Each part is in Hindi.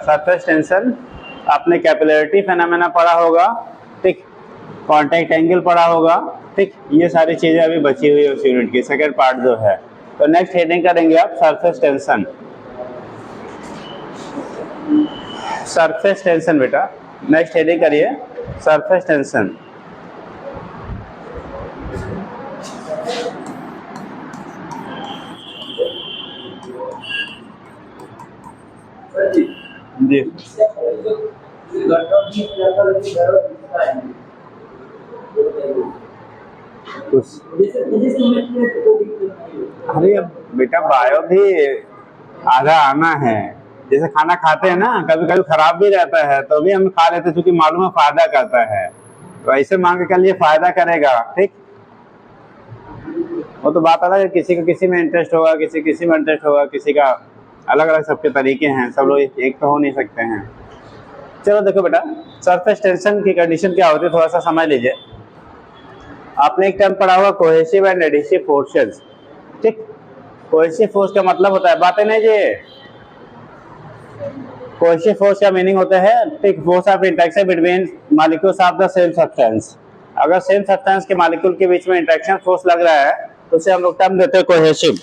सरफेस टेंशन आपने कैपिलरिटी फेनोमेना पढ़ा होगा, ठीक, कांटेक्ट एंगल पढ़ा होगा, ठीक। ये सारी चीजें अभी बची हुई है उस यूनिट की, सेकंड पार्ट जो है। तो नेक्स्ट हेडिंग करेंगे आप सरफेस टेंशन। सरफेस टेंशन बेटा, नेक्स्ट हेडिंग करिए सरफेस टेंशन। जी अरे अब बेटा बायो भी आधा आना है। जैसे खाना खाते हैं ना, कभी कभी खराब भी रहता है तो भी हम खा लेते हैं क्योंकि मालूम है फायदा करता है। तो ऐसे मान के चलिए फायदा करेगा, ठीक। वो तो बात अलग है, किसी का किसी में इंटरेस्ट होगा, किसी में इंटरेस्ट होगा, किसी का अलग अलग सबके तरीके हैं, सब लोग एक तो हो नहीं सकते हैं। चलो देखो बेटा, सरफेस टेंशन की कंडीशन क्या होती है थोड़ा सा समझ लीजिए। आपने एक टर्म पढ़ा होगा कोहेसिव एंड एडिसिव फोर्सेस, ठीक। कोहेसिव फोर्स का मतलब होता है, बातें नहीं जी, कोहेसिव फोर्स का मीनिंग होता है, ठीक, force of interaction between molecules of the same substance. अगर सेम सब्सटेंस के मॉलिक्यूल के बीच में इंटरेक्शन फोर्स लग रहा है तो उसे हम लोग टर्म देते हैं कोहेसिव।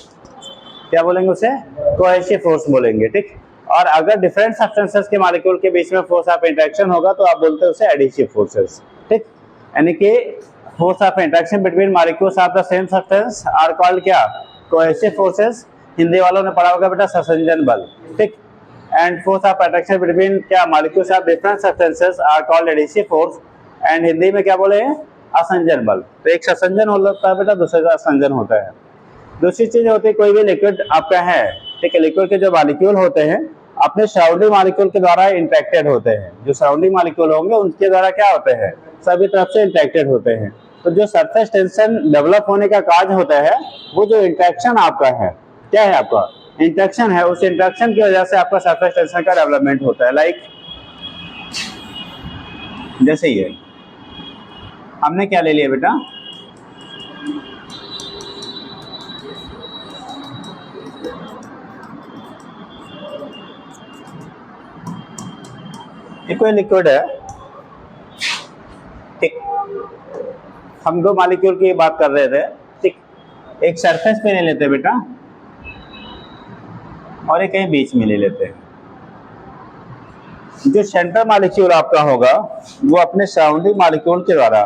क्या बोलेंगे उसे? कोहेसिव फोर्स बोलेंगे, ठीक। और अगर डिफरेंट सब्सटेंसेस के मॉलिक्यूल के बीच में फोर्स ऑफ इंटरेक्शन होगा तो आप बोलते हैं उसे एडिसिव फोर्सेस, ठीक। यानी कि force of interaction between molecules of the same substance are called क्या? Cohesive forces. हिंदी वालों ने पढ़ा होगा बेटा ससंजन बल, ठीक। And force of attraction between क्या molecules of different substances are called adhesive force. And Hindi में क्या बोले हैं? असंजन बल। तो एक ससंजन होता है बेटा, दूसरे का असंजन होता है। दूसरी चीज होती है, कोई भी लिक्विड आपका है, ठीक है, लिक्विड के जो मॉलिक्यूल होते हैं अपने सराउंडिंग मॉलिक्यूल के द्वारा इंटरेक्टेड होते हैं। जो सराउंडिंग मॉलिक्यूल होंगे उनके द्वारा क्या होते हैं? सभी तरफ से इंटरेक्टेड होते हैं। तो जो सरफेस टेंशन डेवलप होने का कार्य होता है वो जो इंटरेक्शन आपका है, क्या है आपका? इंटरेक्शन है। उस इंटरेक्शन की वजह से आपका सरफेस टेंशन का डेवलपमेंट होता है। लाइक जैसे ये हमने क्या ले लिया बेटा, ये कोई लिक्विड है, ठीक। हम दो मॉलिक्यूल की बात कर रहे थे, ठीक। एक सरफेस पे ले लेते बेटा और एक कहीं बीच में ले लेते हैं। जो सेंटर मॉलिक्यूल आपका होगा वो अपने सराउंडिंग मॉलिक्यूल के द्वारा,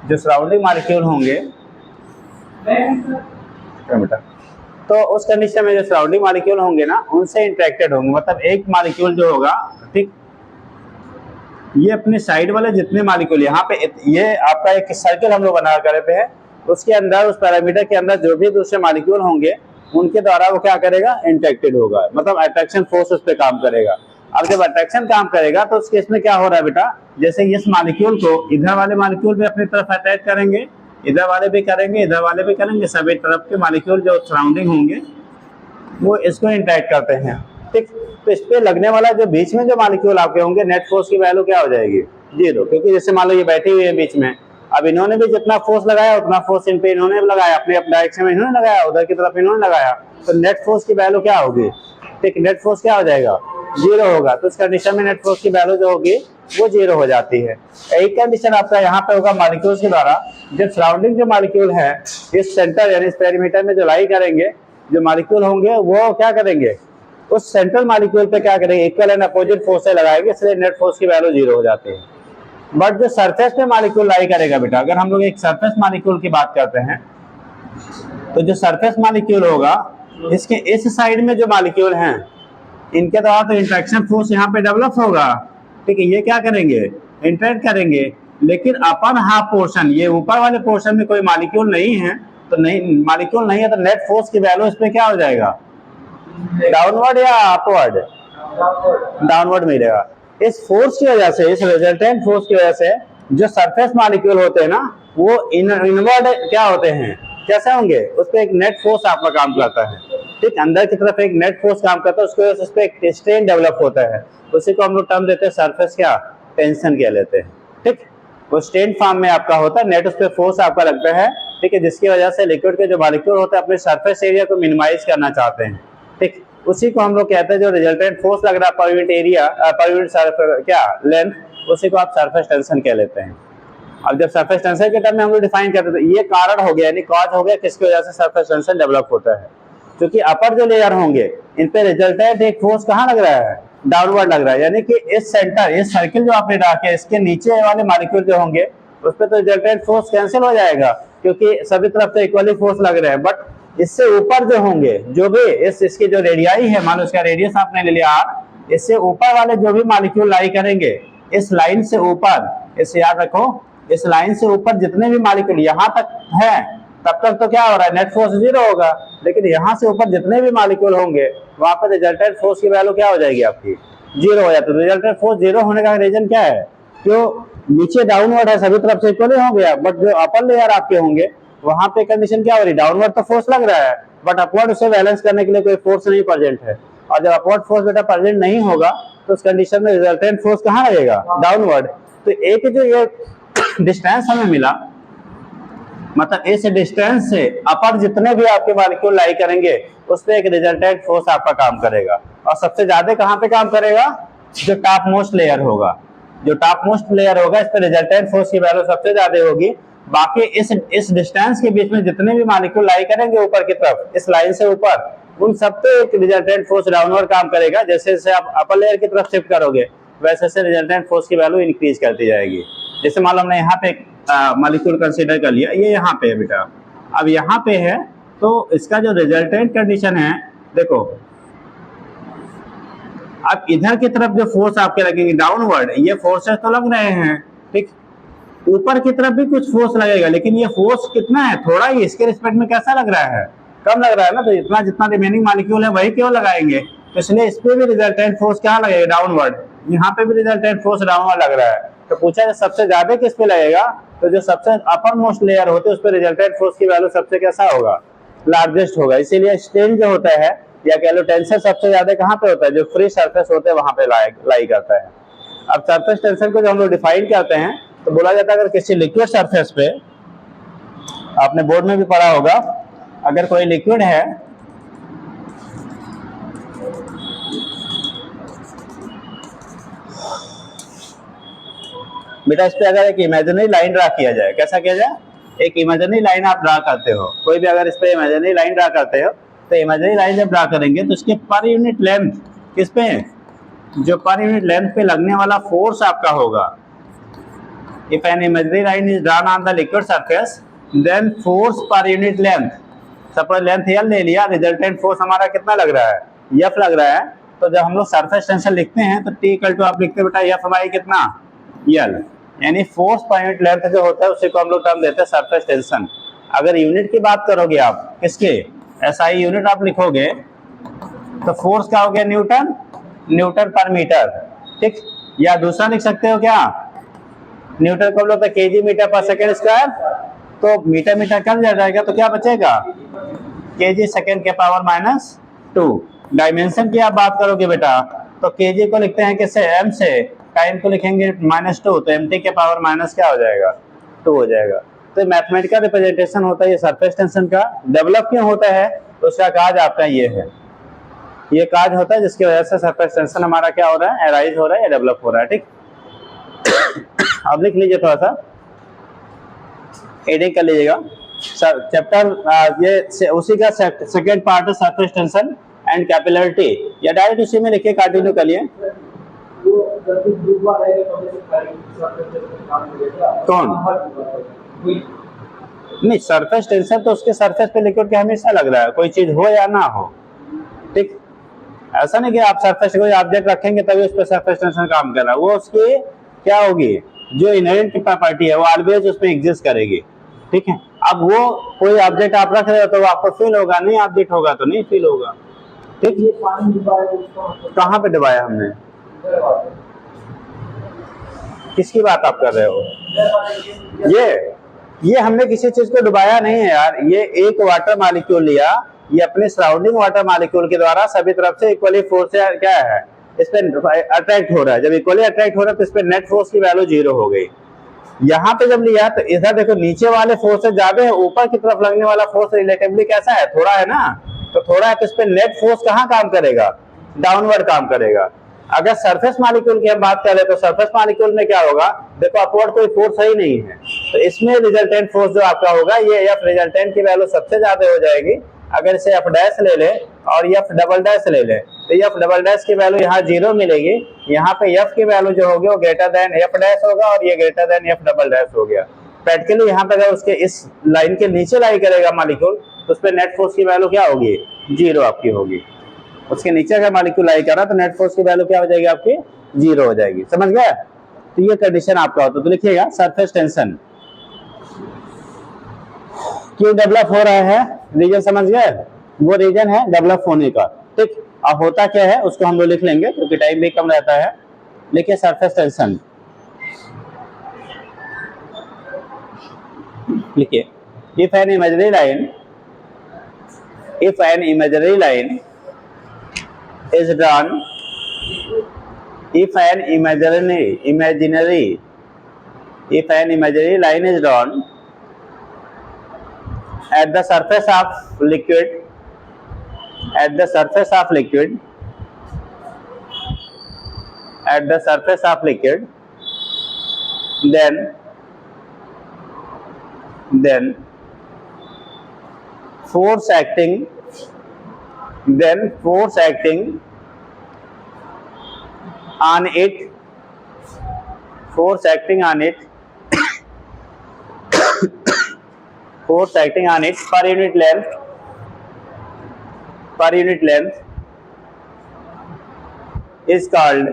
जो सराउंडिंग मॉलिक्यूल होंगे बेटा, तो उस कंडीशन में जो सराउंडिंग मॉलिक्यूल होंगे ना उनसे इंटरेक्टेड होंगे। मतलब एक मॉलिक्यूल जो होगा, ठीक, ये अपने साइड वाले जितने मॉलिक्यूल यहाँ पे, ये आपका एक सर्कल हम लोग बना कर रहे हैं, उसके अंदर उस पैरामीटर के अंदर जो भी दूसरे मॉलिक्यूल होंगे उनके द्वारा वो क्या करेगा? इंटरेक्टेड होगा। मतलब अट्रैक्शन फोर्स उस पर काम करेगा। अब जब अट्रैक्शन काम करेगा तो उस केस में क्या हो रहा है बेटा, जैसे इस मॉलिक्यूल को इधर वाले मॉलिक्यूल भी अपनी तरफ अटैच करेंगे, इधर वाले भी करेंगे, इधर वाले भी करेंगे, सभी तरफ के मॉलिक्यूल जो सराउंडिंग होंगे वो इसको इंटरेक्ट करते हैं, ठीक। तो इस पे लगने वाला जो बीच में जो मॉलिक्यूल आपके होंगे नेट फोर्स की वैल्यू क्या हो जाएगी? 0। क्योंकि जैसे मान लो ये बैठी हुई है बीच में, अब इन्होंने भी जितना फोर्स लगाया उतना फोर्स इन पे इन्होंने भी लगाया, अपने डायरेक्शन में इन्होंने लगाया, उधर की तरफ इन्होंने लगाया, तो नेट फोर्स की वैल्यू क्या होगी? ठीक, नेट फोर्स क्या हो जाएगा? 0 होगा। तो इस कंडीशन में नेट फोर्स की वैल्यू जो होगी वो 0 हो जाती है। एक कंडीशन आपका यहाँ पे होगा मॉलिक्यूल्स के द्वारा, जब सराउंडिंग जो मॉलिक्यूल है इस सेंटर यानी इस पेरीमीटर में जो लाई करेंगे, जो मॉलिक्यूल होंगे वो क्या करेंगे? उस सेंट्रल मॉलिक्यूल पे क्या करेंगे? इक्वल एंड अपोजिट फोर्स से लगाएंगे, इसलिए नेट फोर्स की वैल्यू 0 हो जाती है। बट जो सरफेस पे मॉलिक्यूल लाई करेगा बेटा, अगर हम लोग एक सरफेस मॉलिक्यूल की बात करते हैं तो जो सरफेस मॉलिक्यूल होगा इसके इस साइड में जो मॉलिक्यूल हैं इनके द्वारा तो इंटरेक्शन फोर्स यहाँ पे डेवलप होगा, ठीक है। ये क्या करेंगे? इंटरेक्ट करेंगे। लेकिन अपर हाफ पोर्शन, ये ऊपर वाले पोर्शन में कोई मॉलिक्यूल नहीं है, तो नहीं मॉलिक्यूल नहीं है तो नेट फोर्स की वैल्यू इस पे क्या हो जाएगा? डाउनवर्ड या अपवर्ड? डाउनवर्ड मिलेगा। इस फोर्स की वजह से, इस रिजल्टेंट फोर्स की वजह से जो सरफेस मॉलिक्यूल होते हैं ना वो इनवर्ड क्या होते हैं? कैसे होंगे? उस पर एक नेट फोर्स आपका काम करता है, ठीक। अंदर की तरफ एक नेट फोर्स काम करता है, उसकी वजह से उस पर एक स्ट्रेन डेवलप होता है, उसी को हम लोग टर्म देते हैं सरफेस क्या? टेंशन कह लेते हैं, ठीक। वो स्ट्रेन फॉर्म में आपका होता है, नेट उस पर फोर्स आपका लगता है, ठीक है, जिसकी वजह से लिक्विड के जो मॉलिक्यूल होते हैं अपने सरफेस एरिया को मिनिमाइज करना चाहते हैं, ठीक। उसी को हम लोग कहते हैं जो रिजल्टेंट फोर्स लग रहा है पर यूनिट एरिया, पर यूनिट क्या लेंथ, उसी को आप सरफेस टेंशन कह लेते हैं। अब जब सरफेस टेंशन के टर्म में हम लोग डिफाइन करते हैं, ये कारण हो गया यानी कॉज हो गया किसकी वजह से सरफेस टेंशन डेवलप होता है, क्योंकि अपर जो लेयर होंगे इन पे रिजल्टेंट एक फोर्स कहाँ लग रहा है, डाउनवर्ड लग रहा है, यानी कि इस सेंटर, इस सर्किल जो आपने ड्रा किया इसके नीचे वाले मॉलिक्यूल जो होंगे उस पर तो रिजल्टेंट फोर्स कैंसिल हो जाएगा क्योंकि सभी तरफ से इक्वली फोर्स लग रहे हैं। बट इससे ऊपर जो होंगे, जो भी इसकी जो रेडियाई है, मान लो इसका रेडियस आपने ले लिया r, इससे ऊपर वाले जो भी मॉलिक्यूल लाई करेंगे इस लाइन से ऊपर, इसे याद रखो, इस लाइन से ऊपर जितने भी मॉलिक्यूल यहाँ तक है तब तक तो क्या हो रहा है, नेट फोर्स 0 होगा, लेकिन यहाँ से ऊपर जितने भी मॉलिक्यूल होंगे वहां पर रिजल्टेंट फोर्स की वैल्यू क्या हो जाएगी आपकी, 0 हो जाती है। रिजल्टेंट फोर्स 0 होने का रीजन क्या है, क्यों, नीचे डाउनवर्ड है, सभी तरफ से इक्वली हो गया, बट जो अपर लेयर आपके होंगे वहां पे कंडीशन क्या हो रही, डाउनवर्ड तो फोर्स लग रहा है बट अपवर्ड उसे बैलेंस करने के लिए कोई फोर्स नहीं प्रेजेंट है, और जब अपवर्ड फोर्स बेटा प्रेजेंट नहीं होगा तो उस कंडीशन में रिजल्टेंट फोर्स कहाँ लगेगा, डाउनवर्ड। तो एक जो ये डिस्टेंस हमें मिला, मतलब इस डिस्टेंस से अपर जितने भी आपके मॉलिक्यूल लाई करेंगे उस पे एक रिजल्टेंट फोर्स आपका काम करेगा, और सबसे ज्यादा कहाँ पे काम करेगा, जो टॉप मोस्ट लेयर होगा, जो टॉप मोस्ट लेयर होगा इस पे रिजल्टेंट फोर्स की वैल्यू सबसे ज्यादा होगी। बाकी इस डिस्टेंस के बीच में जितने भी मॉलिक्यूल लाई करेंगे ऊपर की तरफ इस लाइन से ऊपर, उन सब पे एक रिजल्टेंट फोर्स डाउनवर्ड काम करेगा। जैसे जैसे आप अपर लेयर की तरफ शिफ्ट करोगे वैसे वैसे रिजल्टेंट फोर्स की वैल्यू इंक्रीज करती जाएगी। जैसे मान लो हमने यहाँ पे मॉलिक्यूल कंसीडर कर लिया, ये यहाँ पे है बेटा, अब यहाँ पे है तो इसका जो रिजल्टेंट कंडीशन है, देखो अब इधर की तरफ जो फोर्स आपके लगेंगे डाउनवर्ड, ये फोर्सेस तो लग रहे हैं, ठीक, ऊपर की तरफ भी कुछ फोर्स लगेगा, लेकिन ये फोर्स कितना है, थोड़ा ही, इसके रिस्पेक्ट में कैसा लग रहा है, कम लग रहा है ना, तो इतना जितना रिमेनिंग मॉलिक्यूल है वही क्यों लगाएंगे, तो इसलिए इस पे भी रिजल्टेंट फोर्स क्या लगेगा, डाउनवर्ड, यहाँ पे भी रिजल्टेंट फोर्स डाउनवर्ड लग रहा है। तो पूछा है सबसे ज्यादा किस पे लगेगा, तो जो सबसे अपर मोस्ट लेयर होते हैं उस पर रिजल्टेंट फोर्स की वैल्यू सबसे कैसा होगा, लार्जेस्ट होगा। इसीलिए स्ट्रेन जो होता है या कह लो टेंशन सबसे ज्यादा कहाँ पे होता है, जो फ्री सरफेस होते हैं वहां पे लाई करता है। अब सरफेस टेंशन को जो हम लोग डिफाइन करते हैं तो बोला जाता है अगर किसी लिक्विड सरफेस पे, आपने बोर्ड में भी पढ़ा होगा, अगर कोई लिक्विड है बेटा, इस पे अगर एक इमेजिनरी लाइन ड्रा किया जाए, कैसा किया जाए, एक इमेजिनरी लाइन आप ड्रा करते हो, कोई भी अगर इस पे इमेजिनरी लाइन ड्रा करते हो तो इमेजिनरी लाइन जब ड्रा करेंगे तो इसके पर यूनिट लेंथ किस पे, जो पर यूनिट लेंथ पे लगने वाला फोर्स आपका होगा, if an imaginary line is drawn on the liquid surface then force per unit length, suppose length L ले लिया, रिजल्टेंट फोर्स हमारा कितना लग रहा है, एफ लग रहा है, तो जब हम लोग सरफेस टेंशन लिखते हैं तो टी इक्वल टू आप लिखते बेटा एफ बाई कितना, एल, यानी फोर्स पर यूनिट लेंथ जो होता है उसी को हम लोग टर्म देते हैं सरफेस टेंशन। अगर यूनिट की बात करोगे आप किसके, एसआई यूनिट आप लिखोगे तो फोर्स क्या हो गया, न्यूटन, न्यूटन पर मीटर, ठीक, या दूसरा लिख सकते हो क्या, न्यूटन को हम लोग केजी मीटर पर सेकेंड स्क्वायर, तो मीटर मीटर कम जाएगा तो क्या बचेगा, केजी सेकेंड के पावर -2। डायमेंशन की आप बात करोगे बेटा तो केजी को लिखते हैं किससे, एम से, टाइम को लिखेंगे -2, तो एम टी के पावर माइनस क्या हो जाएगा, 2 हो जाएगा। तो मैथमेटिकल रिप्रेजेंटेशन होता है ये सरफेस टेंशन का। डेवलप क्यों होता है, तो उसका काज आपका ये है, ये काज होता है जिसकी वजह से सरफेस टेंशन हमारा क्या हो रहा है, एराइज हो रहा है या डेवलप हो रहा है, ठीक। अब लिख लीजिए, थोड़ा सा एडिंग कर लीजिएगा चैप्टर, ये उसी का सेकंड पार्ट है सरफेस टेंशन एंड कैपिलरिटी, या डायरेक्ट उसी में लिखिए, कंटिन्यू करिए। कौन, नहीं सरफेस टेंशन तो उसके सरफेस पे लिक्विड के हमेशा लग रहा है, कोई चीज हो या ना हो, ठीक, ऐसा नहीं कि आप सरफेस कोई ऑब्जेक्ट रखेंगे तभी उस पर सरफेस टेंशन काम कर रहा है, वो उसकी क्या होगी, जो इनहेरेंट प्रॉपर्टी है वो ऑलवेज उसमें एग्जिस्ट करेगी, ठीक है। अब वो कोई ऑब्जेक्ट आप रख रहे हो तो वो आपको फील होगा, नहीं ऑब्जेक्ट होगा तो नहीं फील होगा, ठीक। कहाँ पे दबाया हमने, किसकी बात आप कर रहे हो, ये हमने किसी चीज को डुबाया नहीं है यार, ये एक वाटर मॉलिक्यूल लिया, ये अपने सराउंडिंग वाटर मॉलिक्यूल के द्वारा सभी तरफ से इक्वली फोर्स क्या है, इस पे अट्रैक्ट हो रहा है, जब इक्वली अट्रैक्ट हो रहा है तो इस पे नेट फोर्स की वैल्यू 0 हो गई। यहाँ पे जब लिया तो इधर देखो नीचे वाले फोर्स से ज्यादा है, ऊपर की तरफ लगने वाला फोर्स रिलेटिवली कैसा है, थोड़ा है ना, तो थोड़ा है तो इस पे नेट फोर्स कहाँ काम करेगा, डाउनवर्ड काम करेगा। अगर सरफेस मॉलिक्यूल की हम बात करें तो सरफेस मॉलिक्यूल में क्या होगा, देखो अपवर्ड कोई फोर्स ही नहीं है, तो इसमें रिजल्टेंट फोर्स जो आपका होगा ये एफ रिजल्टेंट की वैल्यू सबसे ज्यादा हो जाएगी। अगर इसे एफ डैश ले ले और एफ डबल डैश ले ले तो एफ डबल डैश की वैल्यू यहाँ 0 मिलेगी, यहाँ पे एफ की वैल्यू जो होगी वो ग्रेटर देन एफ डैश होगा और ये greater than F double dash हो गया। प्रैक्टिकली यहाँ पे अगर उसके इस लाइन के नीचे लाई करेगा मॉलिक्यूल तो उस पर नेट फोर्स की वैल्यू क्या होगी, 0 आपकी होगी। उसके नीचे अगर मॉलिक्यूल लाई कर रहा तो नेट फोर्स की वैल्यू क्या हो जाएगी आपकी, 0 हो जाएगी। समझ गया? तो ये कंडीशन आपका होता है। तो लिखिएगा सरफेस टेंशन क्यों डेवलप हो रहा है, रीजन समझ गए, वो रीजन है डेवलप होने का। ठीक, अब होता क्या है उसको हम लोग लिख लेंगे क्योंकि टाइम भी कम रहता है। लिखिए सरफेस टेंशन, लिखिए if an imaginary line, if an imaginary line is drawn, if an imaginary line is drawn at the surface of liquid, at the surface of liquid, at the surface of liquid, then force acting on it, force acting on it per unit length is called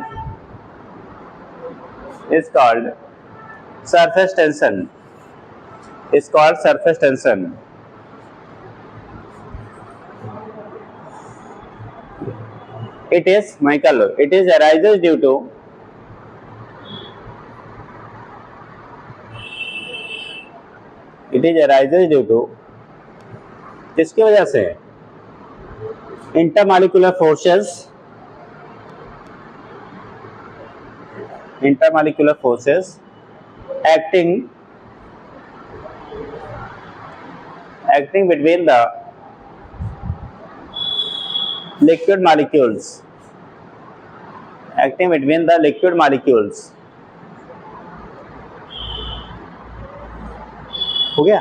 surface tension, is called surface tension. It is, Michael, it is arises due to किसकी वजह से, intermolecular forces acting between the liquid molecules, हो गया,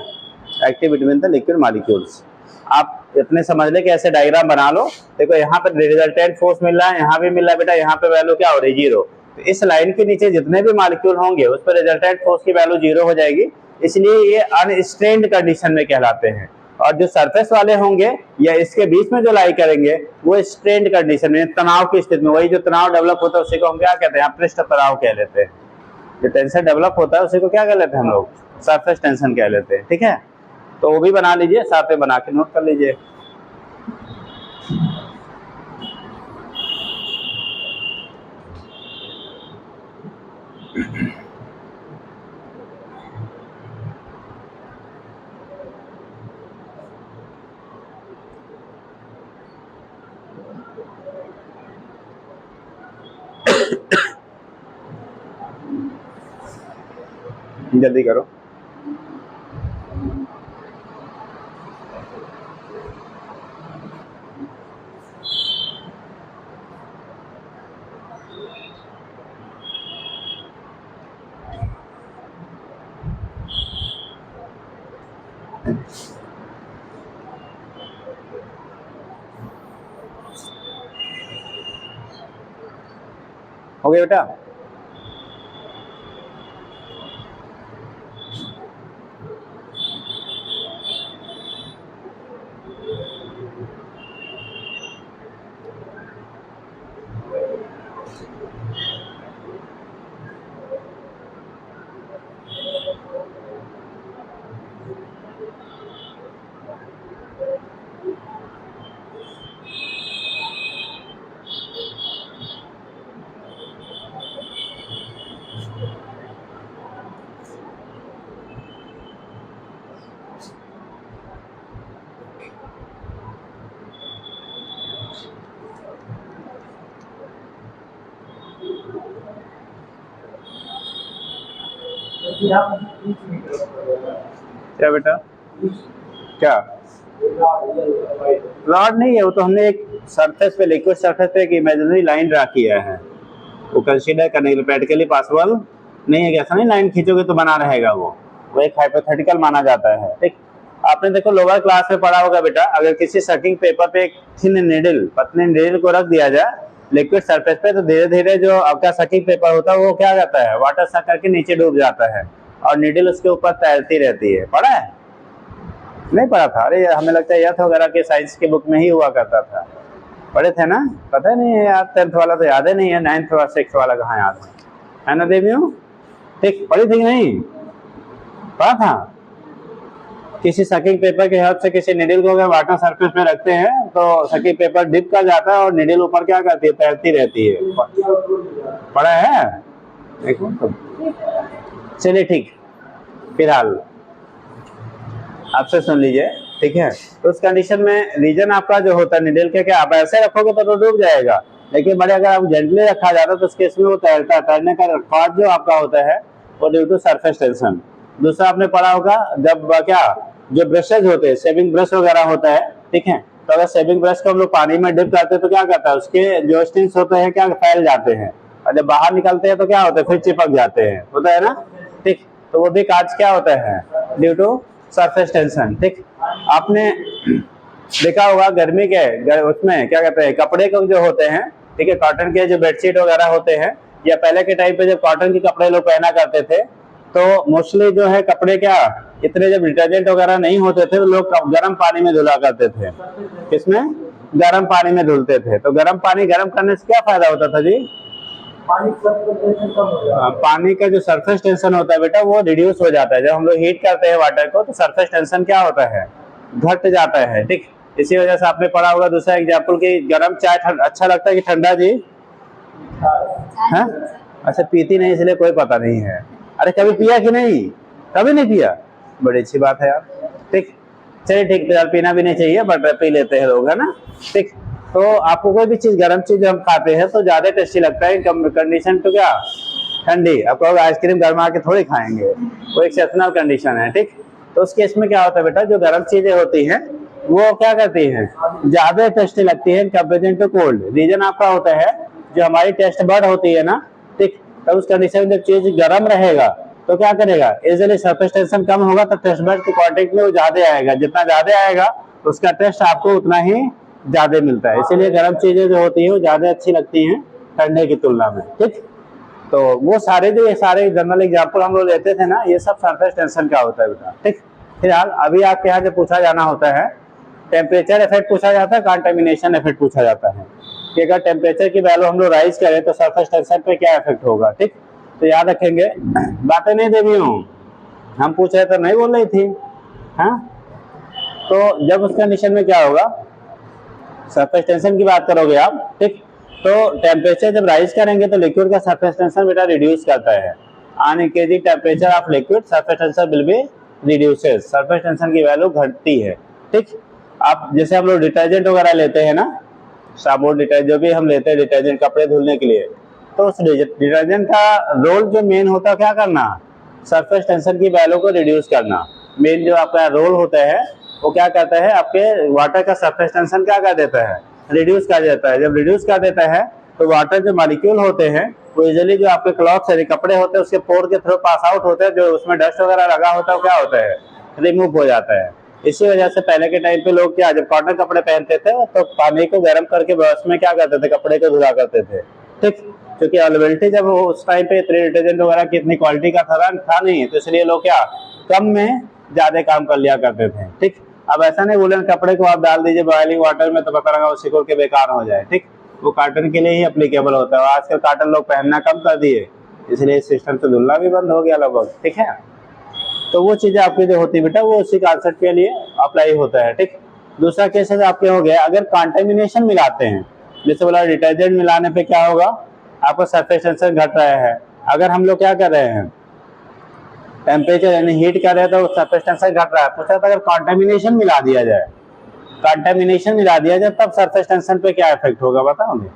active between the liquid molecules. आप इतने समझ ले कि ऐसे डायग्राम बना लो। देखो यहाँ पर रिजल्टेंट फोर्स मिल रहा है, यहाँ भी मिल रहा है बेटा, यहाँ पे वैल्यू क्या हो रही है, 0। तो इस लाइन के नीचे जितने भी मॉलिक्यूल होंगे उस पर रिजल्टेंट फोर्स की वैल्यू 0 हो जाएगी, इसलिए ये अनस्ट्रेन्ड कंडीशन में कहलाते हैं। और जो सरफेस वाले होंगे या इसके बीच में जो लाई करेंगे वो स्ट्रेन्ड कंडीशन में, तनाव की स्थिति में, वही जो तनाव डेवलप होता है उसी को हम क्या कहते हैं, पृष्ठ तनाव कह लेते हैं। जो टेंशन डेवलप होता है उसी को क्या कह लेते हैं हम लोग, सरफेस टेंशन कह लेते हैं। ठीक है, तो वो भी बना लीजिए, साथ में बना के नोट कर लीजिए। जल्दी करो। हो गया बेटा? क्या बेटा, क्या रॉड नहीं है, वो तो हमने एक सरफेस पे, लिक्विड सरफेस पे एक इमेजिनरी लाइन ड्रा किया है। वो कंसीडर करने के लिए प्रैक्टिकली पॉसिबल नहीं है कि ऐसा नहीं लाइन खींचोगे तो बना रहेगा, वो एक हाइपोथेटिकल माना जाता है। ठीक, आपने देखो लोअर क्लास में पढ़ा होगा बेटा, अगर किसी सकिंग पेपर पे एक थिन नीडल, पतले नीडल को रख दिया जाए लिक्विड सरफेस पे, तो धीरे धीरे जो आपका सकिंग पेपर होता है वो क्या करता है, वाटर सक करके नीचे डूब जाता है और नीडल उसके ऊपर तैरती रहती है। पढ़ा है? नहीं पढ़ा था? अरे हमें लगता है यथ वगैरह के साइंस की बुक में ही हुआ करता था। पढ़े थे ना? पता नहीं है यार, 10th वाला तो याद ही नहीं है, 9th और 6th वाला कहाँ याद है ना देवियों? ठीक, पढ़ी थी नहीं? पढ़ा था? किसी सकिंग पेपर के हेल्प से किसी निडल को अगर वाटर सरफेस में रखते हैं तो सकिंग पेपर डिप कर जाता है और निडल ऊपर क्या करती है, तैरती रहती है। पढ़ा है? देखो तो चलिए ठीक, फिलहाल आपसे सुन लीजिए। ठीक है, तो उस कंडीशन में रीजन आपका जो होता है निडल के, क्या आप ऐसे रखोगे तो डूब जाएगा, लेकिन बड़े अगर आप जेंटली रखा जाता है तो उसके इसमें वो तैरता है। तैरने का कॉज जो आपका होता है वो ड्यू टू सरफेस टेंशन। दूसरा आपने पढ़ा होगा, जब क्या जो ब्रशेज होते हैं, शेविंग ब्रश वगैरह होता है, ठीक है, तो अगर शेविंग ब्रश को हम लोग पानी में डिप करते हैं तो क्या करता है, उसके जो स्टिंग्स होते हैं क्या फैल जाते हैं, और जब बाहर निकलते हैं तो क्या होता है, फिर चिपक जाते हैं, होता है ना? ठीक, तो वो भी काज क्या होता है, ड्यू टू सरफेस टेंशन। ठीक, आपने देखा होगा गर्मी के उसमें क्या कहते हैं, कपड़े को जो होते हैं, ठीक है, कॉटन के जो बेडशीट वगैरह होते हैं, या पहले के टाइम पे जब कॉटन के कपड़े लोग पहना करते थे तो मोस्टली जो है कपड़े क्या इतने जब डिटर्जेंट वगैरह नहीं होते थे तो लोग गर्म पानी में धुला करते थे। किसमें? गर्म पानी में धुलते थे। तो गर्म पानी गर्म करने से क्या फायदा होता था जी? पानी का जो सरफेस टेंशन होता है बेटा वो रिड्यूस हो जाता है। जब हम लोग हीट करते हैं वाटर को तो सरफेस टेंशन क्या होता है, घट जाता है। ठीक, इसी वजह से आपने पढ़ा होगा दूसरा एग्जाम्पल की गर्म चाय अच्छा लगता है कि ठंडा जी? है? अच्छा, पीती नहीं इसलिए कोई पता नहीं है। अरे कभी पिया कि नहीं? कभी नहीं पिया, बड़ी अच्छी बात है यार। ठीक, चलिए ठीक, यार पीना भी नहीं चाहिए बट पी लेते हैं लोग, है ना? ठीक, तो आपको कोई भी चीज गर्म चीज हम खाते हैं तो ज्यादा टेस्टी लगता है कंडीशन तो क्या ठंडी। आपको आइसक्रीम गर्मा के थोड़ी खाएंगे, वो एक्सेप्शनल कंडीशन है। ठीक, तो उस केस में क्या होता है बेटा, जो गर्म चीजें होती हैं वो क्या करती हैं, ज्यादा टेस्टी लगती है कंपेरिजन टू कोल्ड। रीजन आपका होता है जो हमारी टेस्ट बड होती है ना, ठीक, तब उस कंडीशन में जब चीज गर्म रहेगा तो क्या करेगा, इजिली सरफेस टेंशन कम होगा तो टेस्ट बड की क्वांटिटी में वो ज्यादा आएगा, जितना ज्यादा आएगा उसका टेस्ट आपको उतना ही ज्यादा मिलता है। इसीलिए गर्म चीजें जो होती है वो ज्यादा अच्छी लगती हैं ठंडे की तुलना में। ठीक, तो वो सारे जो ये सारे जनरल एग्जाम्पल हम लोग लेते थे ना, ये सब सरफेस टेंशन का होता है बेटा। ठीक, फिलहाल अभी आपके यहाँ जो पूछा जाना होता है टेम्परेचर इफेक्ट पूछा जाता है, कंटामिनेशन इफेक्ट पूछा जाता है कि अगर टेम्परेचर की वैल्यू हम लोग राइज करें तो सरफेस टेंशन पे क्या इफेक्ट होगा। ठीक, तो याद रखेंगे, बातें नहीं देवी हूँ, हम पूछ रहे तो नहीं बोल रही थी। हाँ, तो जब उस कंडीशन में क्या होगा, सरफेस टेंशन की बात करोगे आप, ठीक, तो टेम्परेचर जब राइज करेंगे तो लिक्विड का सरफेस टेंशन बेटा रिड्यूस करता है। On increasing temperature of liquid surface tension will be reduces, surface tension की वैल्यू घटती है। ठीक, आप जैसे हम लोग डिटर्जेंट वगैरह लेते हैं ना, साबुन डिटर्जेंट जो भी हम लेते हैं डिटर्जेंट कपड़े धुलने के लिए, तो उस डिटर्जेंट का रोल जो मेन होता है क्या करना, सरफेस टेंशन की वैल्यू को रिड्यूस करना। मेन जो आपका रोल होता है वो क्या करता है, आपके वाटर का सरफेस टेंशन क्या कर देता है, रिड्यूस कर देता है। जब रिड्यूस कर देता है तो वाटर जो मॉलिक्यूल होते हैं वो इजिली जो आपके क्लॉथ से कपड़े होते हैं उसके पोर के थ्रू पास आउट होते हैं, जो उसमें डस्ट वगैरह लगा होता है वो क्या होता है, रिमूव हो जाता है। इसी वजह से पहले के टाइम पे लोग क्या, जब कॉटन कपड़े पहनते थे तो पानी को गर्म करके उसमें क्या करते थे, कपड़े को धुला करते थे। ठीक, क्योंकि अवेलेबिलिटी जब उस टाइम पे इतने डिटर्जेंट वगैरह की इतनी क्वालिटी का था नहीं, तो इसलिए लोग क्या कम में ज्यादा काम कर लिया करते थे। ठीक, अब ऐसा नहीं वुलन कपड़े को आप डाल दीजिए बॉइलिंग वाटर में तो पता लगा वो सिकुड़ के बेकार हो जाए। ठीक, वो कॉटन के लिए ही एप्लीकेबल होता है। आजकल कॉटन लोग पहनना कम कर दिए, इसलिए इस सिस्टम से धुलना भी बंद हो गया लगभग। ठीक है, तो वो चीजें आपकी जो होती है बेटा वो उसी कॉन्सेप्ट के लिए अप्लाई होता है। ठीक, दूसरा केस आपके हो गया, अगर कंटामिनेशन मिलाते हैं, जैसे बोला डिटर्जेंट मिलाने पे क्या होगा, आपका सरफेस टेंशन घट रहा है। अगर हम लोग क्या कर रहे हैं, टेम्परेचर यानी हीट कर रहे हैं तो सरफेस टेंशन घट रहा है। पूछा था अगर कंटामिनेशन मिला दिया जाए, कंटामिनेशन मिला दिया जाए तब सरफेस टेंशन पे क्या इफेक्ट होगा बताओगे?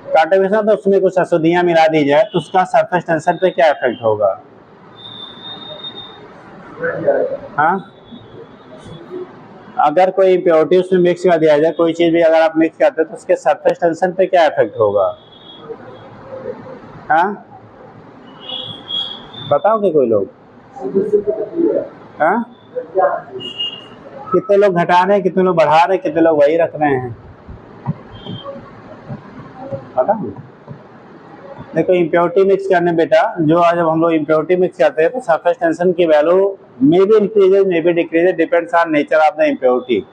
कंटामिनेशन तो उसमें कुछ अशुद्धियां मिला दी जाए तो उसका सरफेस टेंशन पे क्या इफेक्ट होगा? हाँ, अगर कोई इम्प्योरिटी उसमें मिक्स कर दिया जाए, कोई चीज भी अगर आप मिक्स करते हैं तो उसके सरफेस टेंशन पे क्या इफेक्ट होगा? हाँ, बताओगे कोई लोग? हाँ, कितने लोग घटा रहे हैं, कितने लोग बढ़ा रहे हैं, कितने लोग वही रख रहे हैं? बताओ। देखो इम्प्योरिटी मिक्स करने बेटा, जो आज जब हम लोग इम्प्योरिटी मिक्स करते हैं तो सरफेस टेंशन की value may be increases may be decreases, depends on nature of the impurity.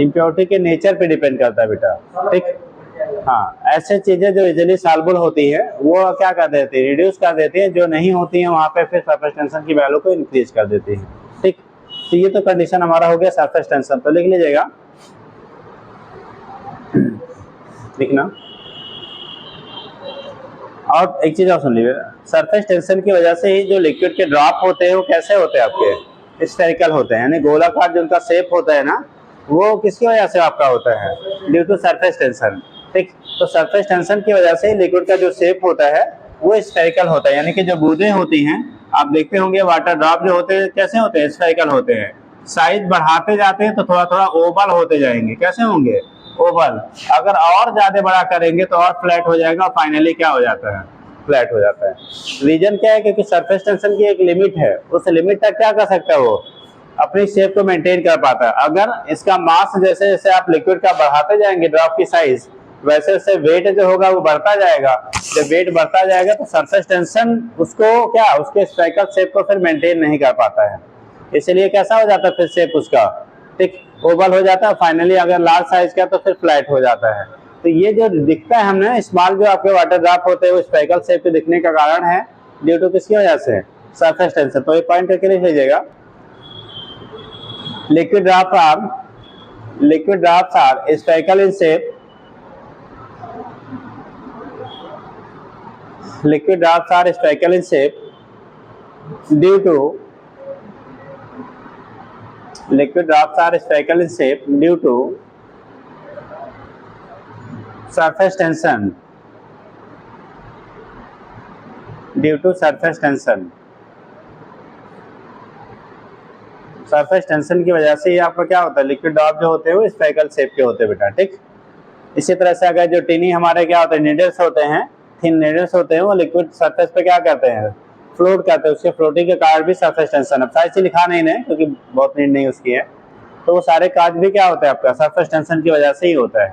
Impurity के नेचर पे डिपेंड करता है बेटा, ठीक। हाँ, ऐसे चीजें जो इजिली सॉल्युबल होती है वो क्या कर देती है, रिड्यूस कर देती है, जो नहीं होती है वहां पे फिर सरफेस टेंशन की वैल्यू को इंक्रीज कर देती है, ठीक। तो ये तो कंडीशन हमारा हो गया सरफेस टेंशन, तो लिख लीजिएगा, लिखना। और एक चीज और सुन लीजिए, सरफेस टेंशन की वजह से ही जो लिक्विड के ड्रॉप होते हैं वो कैसे होते हैं आपके? स्फेरिकल होते हैं, यानी गोलाकार जो उनका शेप होता है ना, वो किसकी वजह से आपका होता है? ड्यू टू सरफेस टेंशन, ठीक। तो सरफेस टेंशन की वजह से लिक्विड का जो शेप होता है वो स्फेरिकल होता है, यानी कि जो बूंदें होती हैं, आप देखते होंगे वाटर ड्रॉप जो होते हैं कैसे होते हैं? स्फेरिकल होते हैं। साइज बढ़ाते जाते हैं तो थोड़ा थोड़ा ओवल होते जाएंगे, कैसे होंगे? ओवल। अगर और ज्यादा बड़ा करेंगे तो और फ्लैट हो जाएगा, और फाइनली क्या हो जाता है? फ्लैट हो जाता है। रीजन क्या है? क्योंकि सरफेस टेंशन की एक लिमिट है, उस लिमिट तक क्या कर सकता है वो? अपनी शेप को मेंटेन कर पाता है। अगर इसका मास जैसे जैसे आप लिक्विड का बढ़ाते जाएंगे ड्रॉप की साइज, वैसे वैसे वेट जो होगा वो बढ़ता जाएगा। जब वेट बढ़ता जाएगा तो सरफेस टेंशन उसको क्या, उसके स्फेरिकल शेप को फिर मेंटेन नहीं कर पाता है, इसलिए कैसा हो जाता है फिर शेप उसका? ठीक, ओवल हो जाता है। फाइनली अगर लार्ज साइज का तो फिर फ्लैट हो जाता है। तो ये जो दिखता है हमने स्मॉल जो आपके वाटर ड्रॉप होते हैं वो स्फेरिकल शेप के दिखने का कारण है ड्यू टू किसकी वजह से? Surface tension. तो ये पॉइंट करके लिख लीजिएगा, liquid drops are spherical in shape. Liquid drops are spherical in shape due to surface tension. Surface tension की वजह से ये आपका क्या होता है? लिक्विड ड्रॉप जो होते हैं वो स्फेरिकल शेप के होते हैं बेटा, ठीक। इसी तरह से अगर जो टिनी हमारे क्या होते हैं, नीडल्स होते हैं, थिन नीडल्स होते हैं, वो लिक्विड सरफेस पे क्या करते हैं? फ्लोट करते हैं। उसके फ्लोटिंग के कारण भी सरफेस टेंशन, अब साइज से लिखा नहीं है क्योंकि बहुत नीड नहीं उसकी है, तो वो सारे काज भी क्या होता है आपका? सरफेस टेंशन की वजह से ही होता है।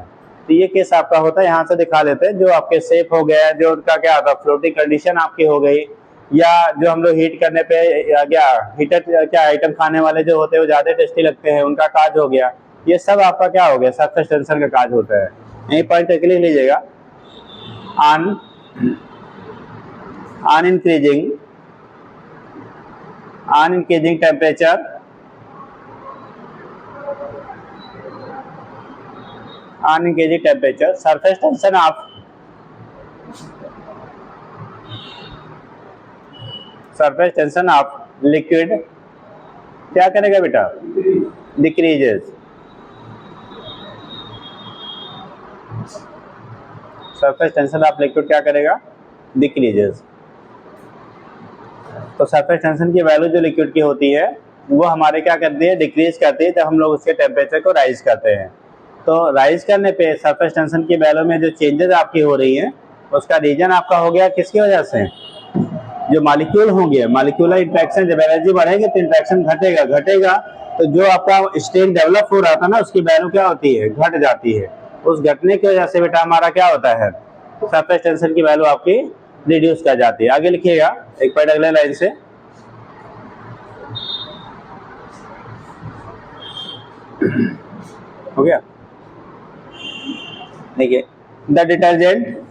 तो ये केस आपका होता है, यहाँ से दिखा देते हैं, जो आपके शेप हो गया, जो उनका क्या होता है फ्लोटिंग कंडीशन आपकी हो गई, या जो हम लोग हीट करने पे या क्या हीटर क्या आइटम खाने वाले जो होते हैं वो ज्यादा टेस्टी लगते हैं, उनका काज हो गया, ये सब आपका क्या हो गया? सरफेस टेंशन का काज होता है। यही पॉइंट लिख लीजिएगा, on increasing temperature, surface tension of liquid क्या करेगा बेटा? Decreases. Surface tension of liquid क्या करेगा? डिक्रीजेस। तो सरफेस टेंशन की वैल्यू जो लिक्विड की होती है वो हमारे क्या करती है? डिक्रीज करती है जब हम लोग उसके टेम्परेचर को राइज करते हैं। तो राइज करने पे सरफेस टेंशन की वैल्यू में जो चेंजेस आपकी हो रही है उसका रीजन आपका हो गया किसकी वजह से? जो मॉलिक्यूल होंगे, मॉलिक्यूलर इंटरेक्शन, जब एनर्जी बढ़ेगी तो इंटरेक्शन घटेगा, तो जो आपका स्टेट डेवलप हो रहा था ना उसकी वैल्यू क्या होती है? घट जाती है। उस घटने की वजह से बेटा हमारा क्या होता है? सरफेस टेंशन की वैल्यू आपकी रिड्यूस कर जाती है। आगे लिखिएगा एक पॉइंट अगले लाइन से, हो गया। देखिए, the detergent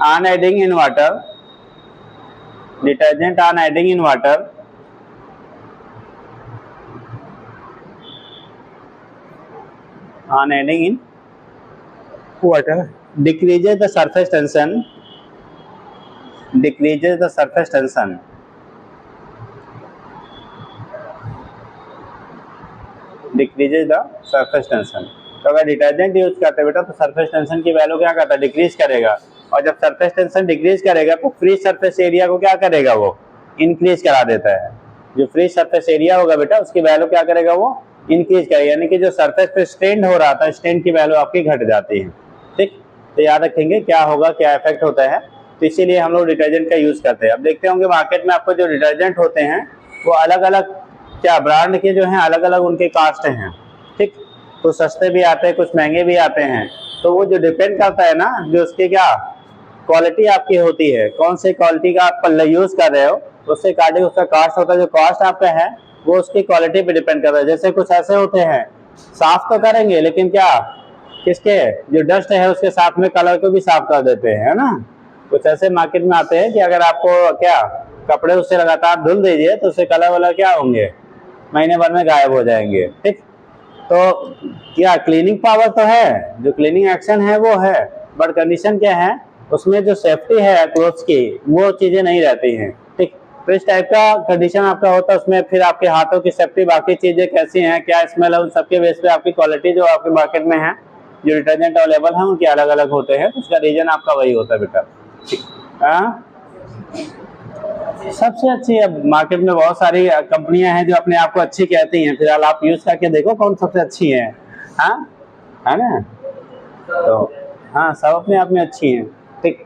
on adding in water, decreases the surface tension, तो अगर डिटर्जेंट यूज करते हैं बेटा तो सरफेस टेंशन की वैल्यू क्या करता है? डिक्रीज करेगा। और जब सरफेस टेंशन डिक्रीज करेगा तो फ्री सरफेस एरिया को क्या करेगा, वो इंक्रीज करा देता है। जो फ्री सरफेस एरिया होगा बेटा उसकी वैल्यू क्या करेगा, वो इंक्रीज करेगा, यानी कि जो सरफेस पे स्ट्रेन हो रहा था स्ट्रेन की वैल्यू आपकी घट जाती है। ठीक, तो याद रखेंगे क्या होगा, क्या इफेक्ट होता है। तो इसीलिए हम लोग डिटर्जेंट का यूज करते हैं। अब देखते होंगे मार्केट में आपको जो डिटर्जेंट होते हैं वो अलग अलग क्या ब्रांड के जो हैं अलग अलग उनके कास्ट हैं। ठीक, कुछ सस्ते भी आते हैं, कुछ महंगे भी आते हैं। तो वो जो डिपेंड करता है ना, जो उसकी क्या क्वालिटी आपकी होती है, कौन से क्वालिटी का आप यूज कर रहे हो, उससे अकॉर्डिंग उसका कॉस्ट होता है। जो कॉस्ट आपका है वो उसकी क्वालिटी पे डिपेंड करता है। जैसे कुछ ऐसे होते हैं साफ तो करेंगे लेकिन क्या किसके जो डस्ट है उसके साथ में कलर को भी साफ कर देते हैं, है ना। कुछ ऐसे मार्केट में आते हैं कि अगर आपको क्या कपड़े उससे लगातार धुल दीजिए तो उससे कलर वालर क्या होंगे, महीने भर में गायब हो जाएंगे। ठीक, तो क्या क्लीनिंग पावर तो है, जो क्लीनिंग एक्शन है वो है, बट कंडीशन क्या है उसमें जो सेफ्टी है क्लोथ्स की वो चीजें नहीं रहती हैं। ठीक, तो इस टाइप का कंडीशन आपका होता है। उसमें फिर आपके हाथों की सेफ्टी, बाकी चीजें कैसी हैं, क्या स्मेल है, उन सबके बेस पे आपकी क्वालिटी जो आपके मार्केट में है, जो डिटर्जेंट अवेलेबल है उनके अलग अलग होते हैं। उसका रीजन आपका वही होता है बेटा। ठीक, सबसे अच्छी, अब मार्केट में बहुत सारी कंपनियां हैं जो अपने आप को अच्छी कहती हैं, फिलहाल आप यूज करके देखो कौन सबसे अच्छी है। हाँ, है ना। तो हाँ, सब अपने आप में अच्छी हैं। ठीक,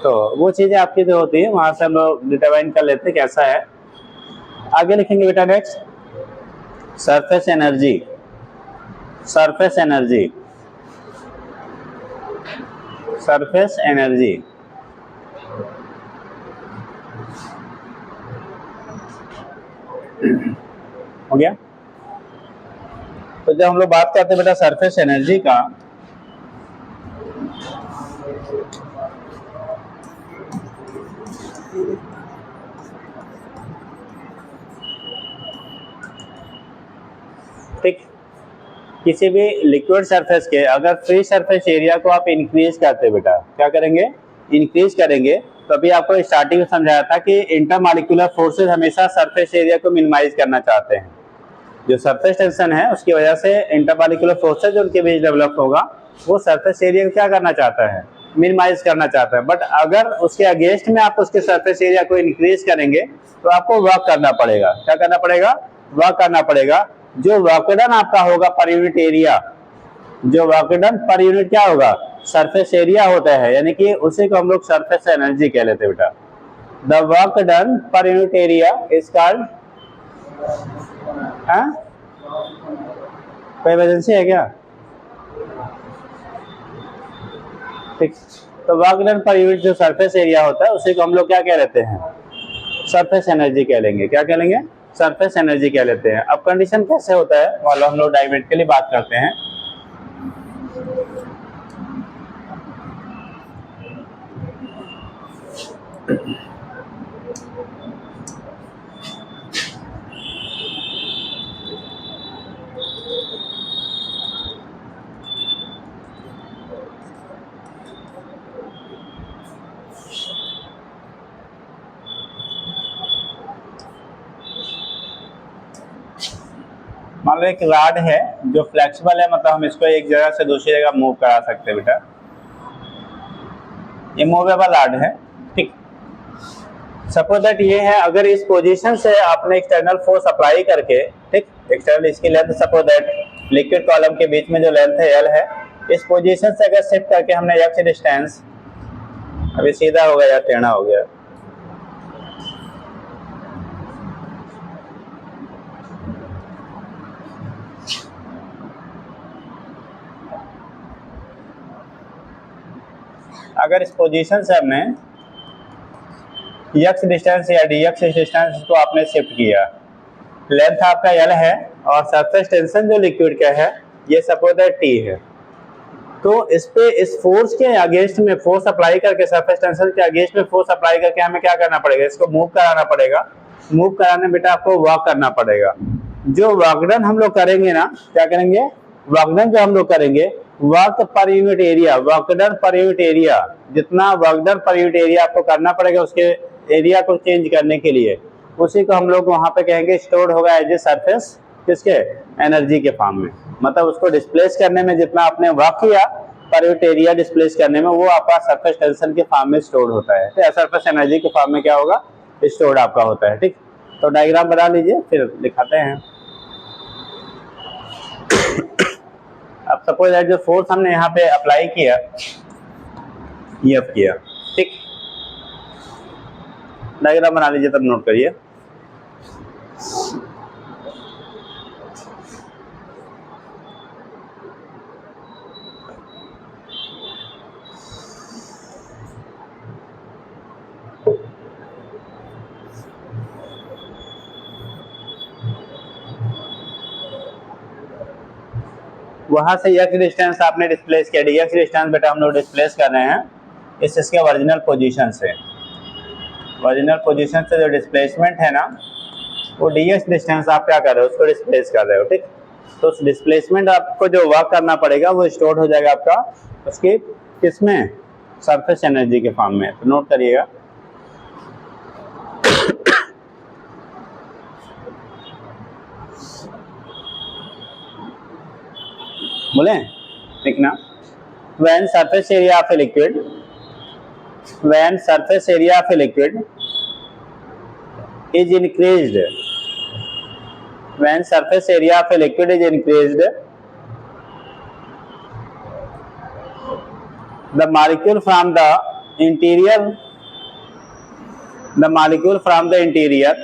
तो वो चीजें आपकी जो होती है वहां से हम लोग डिटरमाइन कर लेते हैं कैसा है। आगे लिखेंगे बेटा next, surface energy. Surface energy, surface energy हो गया। तो जब हम लोग बात करते हैं बेटा सरफेस एनर्जी का, ठीक, किसी भी लिक्विड सरफेस के अगर फ्री सरफेस एरिया को आप इंक्रीज करते बेटा, क्या करेंगे, इंक्रीज करेंगे। तो अभी आपको स्टार्टिंग में समझाया था कि इंटरमॉलिक्यूलर फोर्सेस हमेशा सरफेस एरिया को मिनिमाइज करना चाहते हैं। जो सरफेस टेंशन है उसकी वजह से इंटरमॉलिक्यूलर फोर्सेस जो उनके बीच डेवलप होगा वो सरफेस एरिया को क्या करना चाहता है, मिनिमाइज करना चाहता है। बट अगर उसके अगेंस्ट में आप उसके सरफेस एरिया को इंक्रीज करेंगे तो आपको वर्क करना पड़ेगा। क्या करना पड़ेगा, वर्क करना पड़ेगा। जो वर्क डन आपका होगा पर यूनिट एरिया, जो वर्क डन पर यूनिट क्या होगा, सरफेस एरिया होता है, यानी कि उसी को हम लोग सरफेस एनर्जी कह लेते हैं बेटा। The work done per unit area is called, कोई इमरजेंसी है क्या? ठीक, तो वर्क डन पर यूनिट जो सरफेस एरिया होता है उसी को हम लोग क्या कह लेते हैं, सरफेस एनर्जी कह लेंगे। क्या कह लेंगे, सरफेस एनर्जी कह लेते हैं। अब कंडीशन कैसे होता है वाला हम लोग डायमेंशनली बात करते हैं। मान लो एक रॉड है जो फ्लेक्सिबल है, मतलब हम इसको एक जगह से दूसरी जगह मूव करा सकते हैं बेटा। ये मूवेबल रॉड है। ठीक, सपोज दैट ये है, अगर इस पोजीशन से आपने एक्सटर्नल फोर्स अप्लाई करके, ठीक, एक्सटर्नल इसकी length suppose that liquid column के बीच में जो लेंथ है एल है, इस पोजीशन से अगर शिफ्ट करके हमने एक्स डिस्टेंस, अभी सीधा हो गया या टेढ़ा हो गया, अगर इस पोजीशन से हमने एक्स डिस्टेंस या डी एक्स डिस्टेंस को आपने शिफ्ट किया, लेंथ आपका एल है और सरफेस टेंशन जो लिक्विड का है ये सपोज दैट टी है, तो इस पे इस फोर्स के अगेंस्ट में फोर्स अप्लाई करके, सरफेस टेंशन के अगेंस्ट में फोर्स अप्लाई करके हमें क्या करना पड़ेगा, इसको मूव कराना पड़ेगा। मूव कराने बेटा आपको वर्क करना पड़ेगा। जो वर्क डन हम लोग करेंगे ना, क्या करेंगे, वर्क डन जो हम लोग करेंगे, work per unit area, work done per unit area, जितना work done per unit area आपको करना पड़ेगा उसके एरिया को चेंज करने के लिए, उसी को हम लोग वहां पे कहेंगे स्टोर्ड होगा एज ए सरफेस किसके, एनर्जी के फॉर्म में। मतलब उसको डिस्प्लेस करने में जितना आपने वर्क किया पर यूनिट एरिया डिस्प्लेस करने में, वो आपका सरफेस टेंशन के फॉर्म में स्टोर होता है। तो सरफेस एनर्जी के फॉर्म में क्या होगा, स्टोर्ड आपका होता है। ठीक, तो डायग्राम बना लीजिए, फिर दिखाते हैं। अब सपोज दैट जो फोर्स हमने यहाँ पे अप्लाई किया, F किया, ठीक, डायग्राम बना लीजिए, तब नोट करिए। वहां से x डिस्टेंस आपने डिस्प्लेस किया, dx डिस्टेंस बेटा हम लोग डिस्प्लेस कर रहे हैं इसके ओरिजिनल पोजीशन से। ओरिजिनल पोजीशन से जो डिस्प्लेसमेंट है ना, वो dx डिस्टेंस आप क्या कर रहे हो, उसको डिस्प्लेस कर रहे हो। ठीक, तो उस डिस्प्लेसमेंट आपको जो वर्क करना पड़ेगा वो स्टोर हो जाएगा आपका उसके किसमें, सरफेस एनर्जी के फॉर्म में। तो नोट करिएगा। बोले लिखना, when surface area of a liquid, when surface area of a liquid is increased, when surface area of a liquid is increased, the molecule from the interior, the molecule from the interior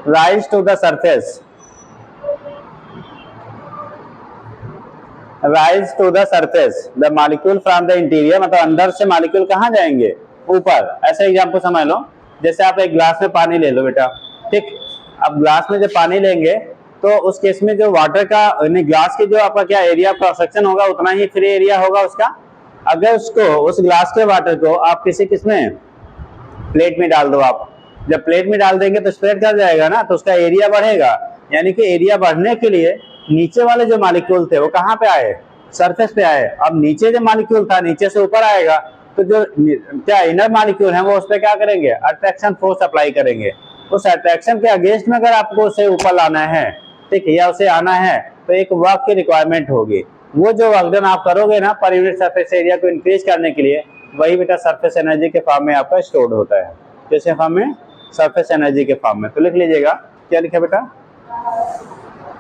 rise to the surface, rise to the surface, the molecule from the interior, मतलब अंदर से मॉलिक्यूल कहाँ जाएंगे, ऊपर। ऐसा एग्जाम्पल समझ लो, जैसे आप एक ग्लास में पानी ले लो बेटा, ठीक, अब ग्लास में जब पानी लेंगे तो उस केस में जो वाटर का ग्लास की जो आपका क्या एरिया क्रॉस सेक्शन होगा, उतना ही फ्री एरिया होगा उसका। अगर उसको, उस ग्लास के वाटर को आप किसमें, प्लेट में डाल दो आप, जब प्लेट में डाल देंगे तो स्प्रेड कर जाएगा ना, तो उसका एरिया बढ़ेगा। यानी कि एरिया बढ़ने के लिए नीचे वाले जो मॉलिक्यूल थे वो कहाँ पे आए, सरफेस पे आए। अब नीचे जो मॉलिक्यूल था नीचे से ऊपर आएगा, तो जो क्या इनर मॉलिक्यूल है वो उस पर क्या करेंगे, अट्रैक्शन फोर्स अप्लाई करेंगे। उस अट्रैक्शन के अगेंस्ट में अगर आपको उसे ऊपर लाना है, ठीक, या उसे आना है, तो एक वर्क की रिक्वायरमेंट होगी। वो जो वर्क डन आप करोगे ना पर यूनिट सरफेस एरिया को इंक्रीज करने के लिए, वही बेटा सरफेस एनर्जी के फॉर्म में आपका स्टोर्ड होता है। जैसे फॉर्म में, सरफेस एनर्जी के फॉर्म में। तो लिख लीजिएगा, क्या लिखा बेटा,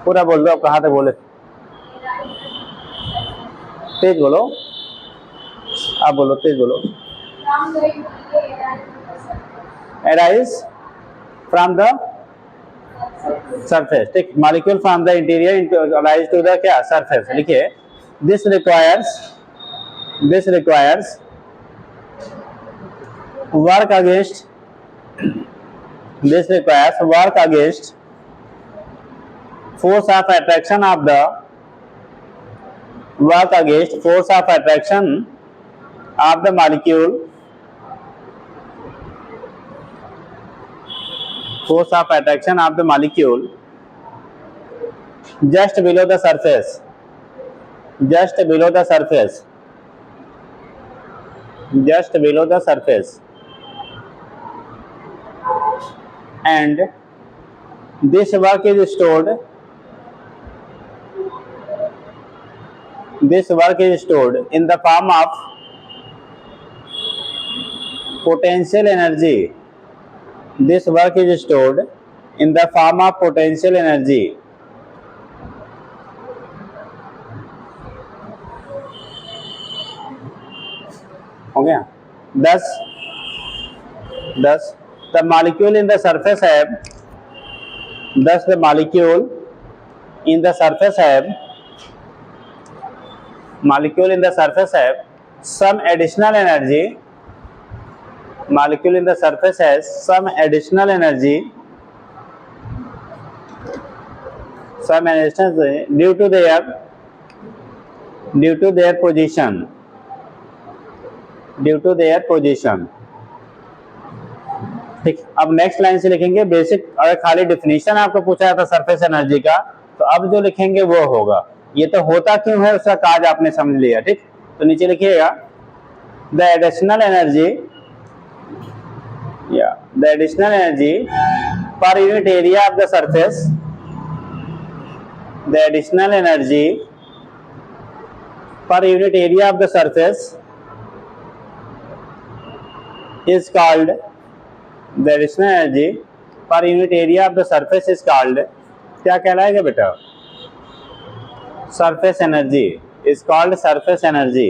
पूरा बोल दो, आप कहाँ तक बोले, तेज बोलो, आप बोलो, तेज बोलो। Arise from the surface, ठीक, molecule from the interior rise to the क्या, सरफेस। लिखिए, this requires work against, this requires work against force of attraction of the, work against force of attraction of the molecule, force of attraction of the molecule just below the surface, just below the surface, just below the surface, and this work is stored, this work is stored in the form of potential energy, this work is stored in the form of potential energy, हो गया। 10 the molecule in the surface have, thus the molecule in the surface have, molecule in the surface have some additional energy, molecule in the surface has some additional energy, some additional due to their position, due to their position। ठीक, अब नेक्स्ट लाइन से लिखेंगे बेसिक। अगर खाली डिफिनीशन आपको पूछा था सरफेस एनर्जी का, तो अब जो लिखेंगे वो होगा। ये तो होता क्यों है उसका काज आपने समझ लिया। ठीक, तो नीचे लिखिएगा, द एडिशनल एनर्जी, या द एडिशनल एनर्जी पर unit area of the surface, the additional energy per unit area of the surface is called, the additional energy per unit area of the surface is called, क्या कहलाएगा बेटा? Surface energy is called surface energy.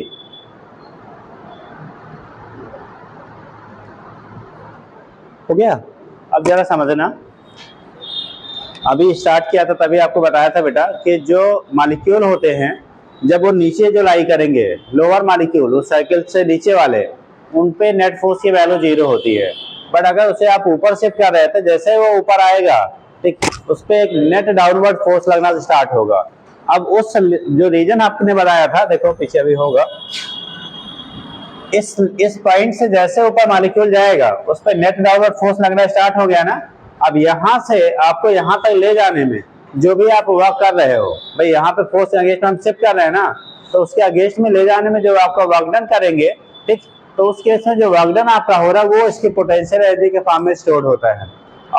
हो गया? अब जरा समझना, अभी स्टार्ट किया था तभी आपको बताया था बेटा कि जो मॉलिक्यूल होते हैं जब वो नीचे जो लाई करेंगे, लोअर मॉलिक्यूल उस साइकिल से नीचे वाले, उन पे नेट फोर्स की वैल्यू 0 होती है। बट अगर उसे आप ऊपर शिफ्ट कर रहे थे, जैसे वो ऊपर आएगा ठीक, उस पे एक नेट डाउनवर्ड फोर्स लगना स्टार्ट होगा। अब उस जो रीजन आपने बताया था, देखो पीछे अभी होगा, इस पॉइंट से जैसे ऊपर मॉलिक्यूल जाएगा उस पर नेट डाउनवर्ड फोर्स लगना स्टार्ट हो गया ना। अब यहाँ से आपको यहाँ तक ले जाने में जो भी आप वर्क कर रहे हो, भाई यहाँ पे फोर्स अगेंस्ट हम शिफ्ट कर रहे हैं ना, तो उसके अगेंस्ट में ले जाने में जो आपका वर्क डन करेंगे ठीक, तो उस केस में जो वर्क डन आपका हो रहा है वो इसकी पोटेंशियल एनर्जी के फॉर्म में स्टोर होता है,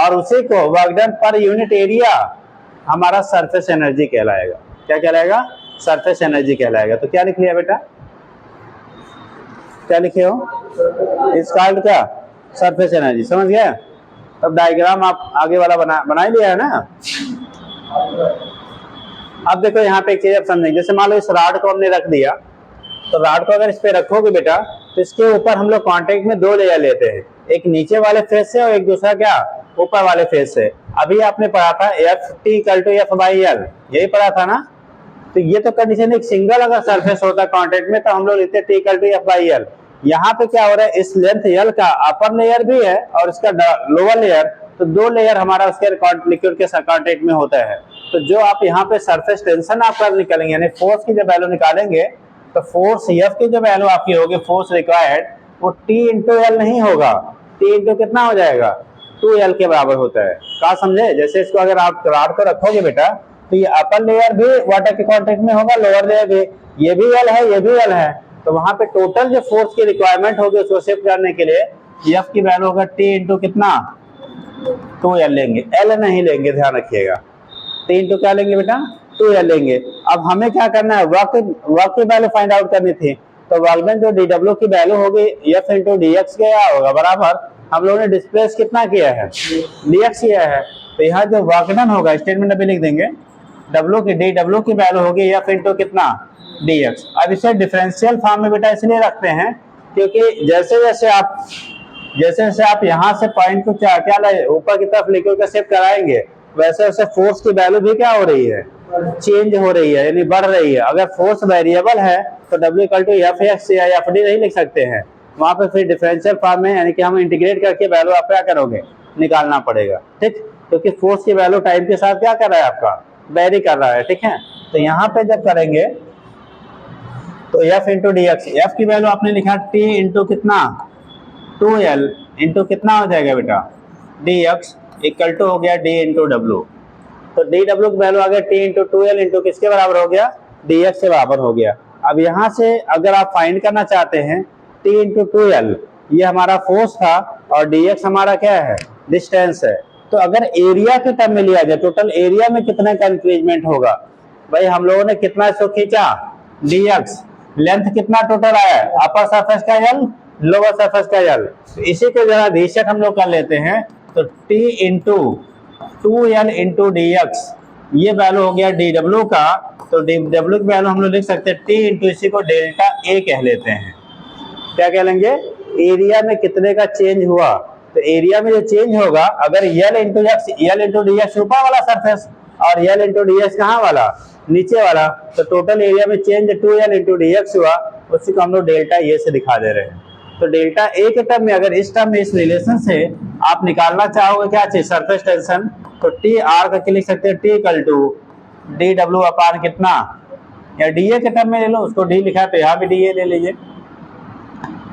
और उसी को work done per unit area हमारा सरफेस एनर्जी कहलाएगा। क्या कहलाएगा? सरफेस एनर्जी कहलाएगा। तो क्या लिख लिया बेटा? क्या लिखे हो? इस कॉल्ड क्या? Surface energy. समझ गया? तब डायग्राम आप आगे वाला बना ही लिया है ना। अब देखो यहाँ पे एक चीज आप समझेंगे, जैसे मान लो इस रॉड को हमने रख दिया, तो रॉड को अगर इस पे रखोगे बेटा तो इसके ऊपर हम लोग कांटेक्ट में 2 लेयर लेते हैं, एक नीचे वाले फेस से और एक दूसरा क्या ऊपर वाले फेस से। अभी आपने पढ़ा था F(T)F/L, यही पढ़ा था ना। तो ये तो कंडीशन एक सिंगल अगर सरफेस होता कांटेक्ट में तो हम लोग लेते T(F/L। यहाँ पे क्या हो रहा है, इस लेंथ L का अपर लेयर भी है और इसका लोअर लेयर, तो 2 लेयर हमारा उसके लिक्विड के कांटेक्ट में होता है। तो जो आप यहाँ पे सरफेस टेंशन आप कर निकालेंगे, यानी फोर्स की जब वैल्यू निकालेंगे तो फोर्स F की जो वैल्यू आपकी होगी, फोर्स रिक्वायर्ड, वो T इंटू L नहीं होगा, T इंटू कितना हो जाएगा? 2L के बराबर होता है। कहा समझे? जैसे इसको अगर आप रॉड को रखोगे बेटा तो ये अपर लेयर भी वाटर के कांटेक्ट में होगा, लोअर लेयर भी, ये भी L है, ये भी L है, तो वहां पे टोटल जो फोर्स की रिक्वायरमेंट होगी उसको शिफ्ट करने के लिए F की वैल्यू होगा T इंटू कितना? 2L लेंगे, L नहीं लेंगे, ध्यान रखिएगा। T इंटू क्या लेंगे बेटा? 2L लेंगे। अब हमें क्या करना है, वर्क की वैल्यू फाइंड आउट करनी थी, तो वर्क डन जो dW की वैल्यू होगी F इंटू dx क्या होगा, बराबर हम लोगों ने डिस्प्लेस कितना किया है? dx किया है। तो यहाँ जो वर्क डन होगा स्टेटमेंट अभी लिख देंगे, dW की वैल्यू होगी F इंटू कितना? dx। अब इसे डिफरेंशियल फॉर्म में बेटा इसलिए रखते हैं क्योंकि जैसे जैसे आप यहाँ से पॉइंट को क्या ऊपर की तरफ लिक्विड का शिफ्ट कराएंगे, वैसे वैसे फोर्स की वैल्यू भी क्या हो रही है? चेंज हो रही है, यानी बढ़ रही है। अगर फोर्स वेरिएबल है तो W इक्वल टू Fx या Fd नहीं लिख सकते हैं, वहां पे फिर डिफरेंशियल फॉर्म में यानी कि हम इंटीग्रेट करके वैल्यू आप क्या करोगे? निकालना पड़ेगा, ठीक, क्योंकि फोर्स की वैल्यू टाइम के साथ क्या कर रहा है आपका? वेरी कर रहा है, ठीक है। तो यहाँ पे जब करेंगे तो F इंटू dx, F की वैल्यू आपने लिखा T इंटू कितना? 2L इंटू कितना हो जाएगा बेटा? dx इक्वल टू हो गया D इंटू W। तो dW की वैल्यू आ गया T इंटू 2L इंटू किसके बराबर हो गया? dx के बराबर हो गया। अब यहाँ से अगर आप फाइंड करना चाहते हैं T इंटू 2L, ये हमारा फोर्स था और dx हमारा क्या है? डिस्टेंस है। तो अगर एरिया के टर्म में लिया जाए, टोटल एरिया में कितना का इंक्रीजमेंट होगा, भाई हम लोगों ने कितना इसको खींचा? dx। लेंथ कितना टोटल आया? अपर सरफेस का L, लोअर सरफेस का L। तो इसी को जरा रीसेट हम लोग कर लेते हैं, तो T into 2L into dx, ये वैल्यू हो गया dW का। तो dW की वैल्यू हम लोग लिख सकते हैं T इंटू इसी को डेल्टा A कह लेते हैं। क्या कह लेंगे? एरिया में कितने का चेंज हुआ, तो एरिया में जो चेंज होगा, अगर L इंटू dx ऊपर वाला सरफेस और L इंटू dx कहाँ वाला? नीचे वाला, तो टोटल एरिया में चेंज 2L इंटू dx हुआ, उसी को हम लोग डेल्टा ए से दिखा दे रहे हैं। तो डेल्टा ए के टर्म में, अगर इस टर्म में इस रिलेशन से आप निकालना चाहोगे क्या चीज? सरफेस टेंशन, तो टी आर करके लिख सकते हैं T इक्वल टू dW अपान कितना, या dA के टर्म में ले लो, उसको D लिखा है तो यहाँ भी dA ले लीजिए।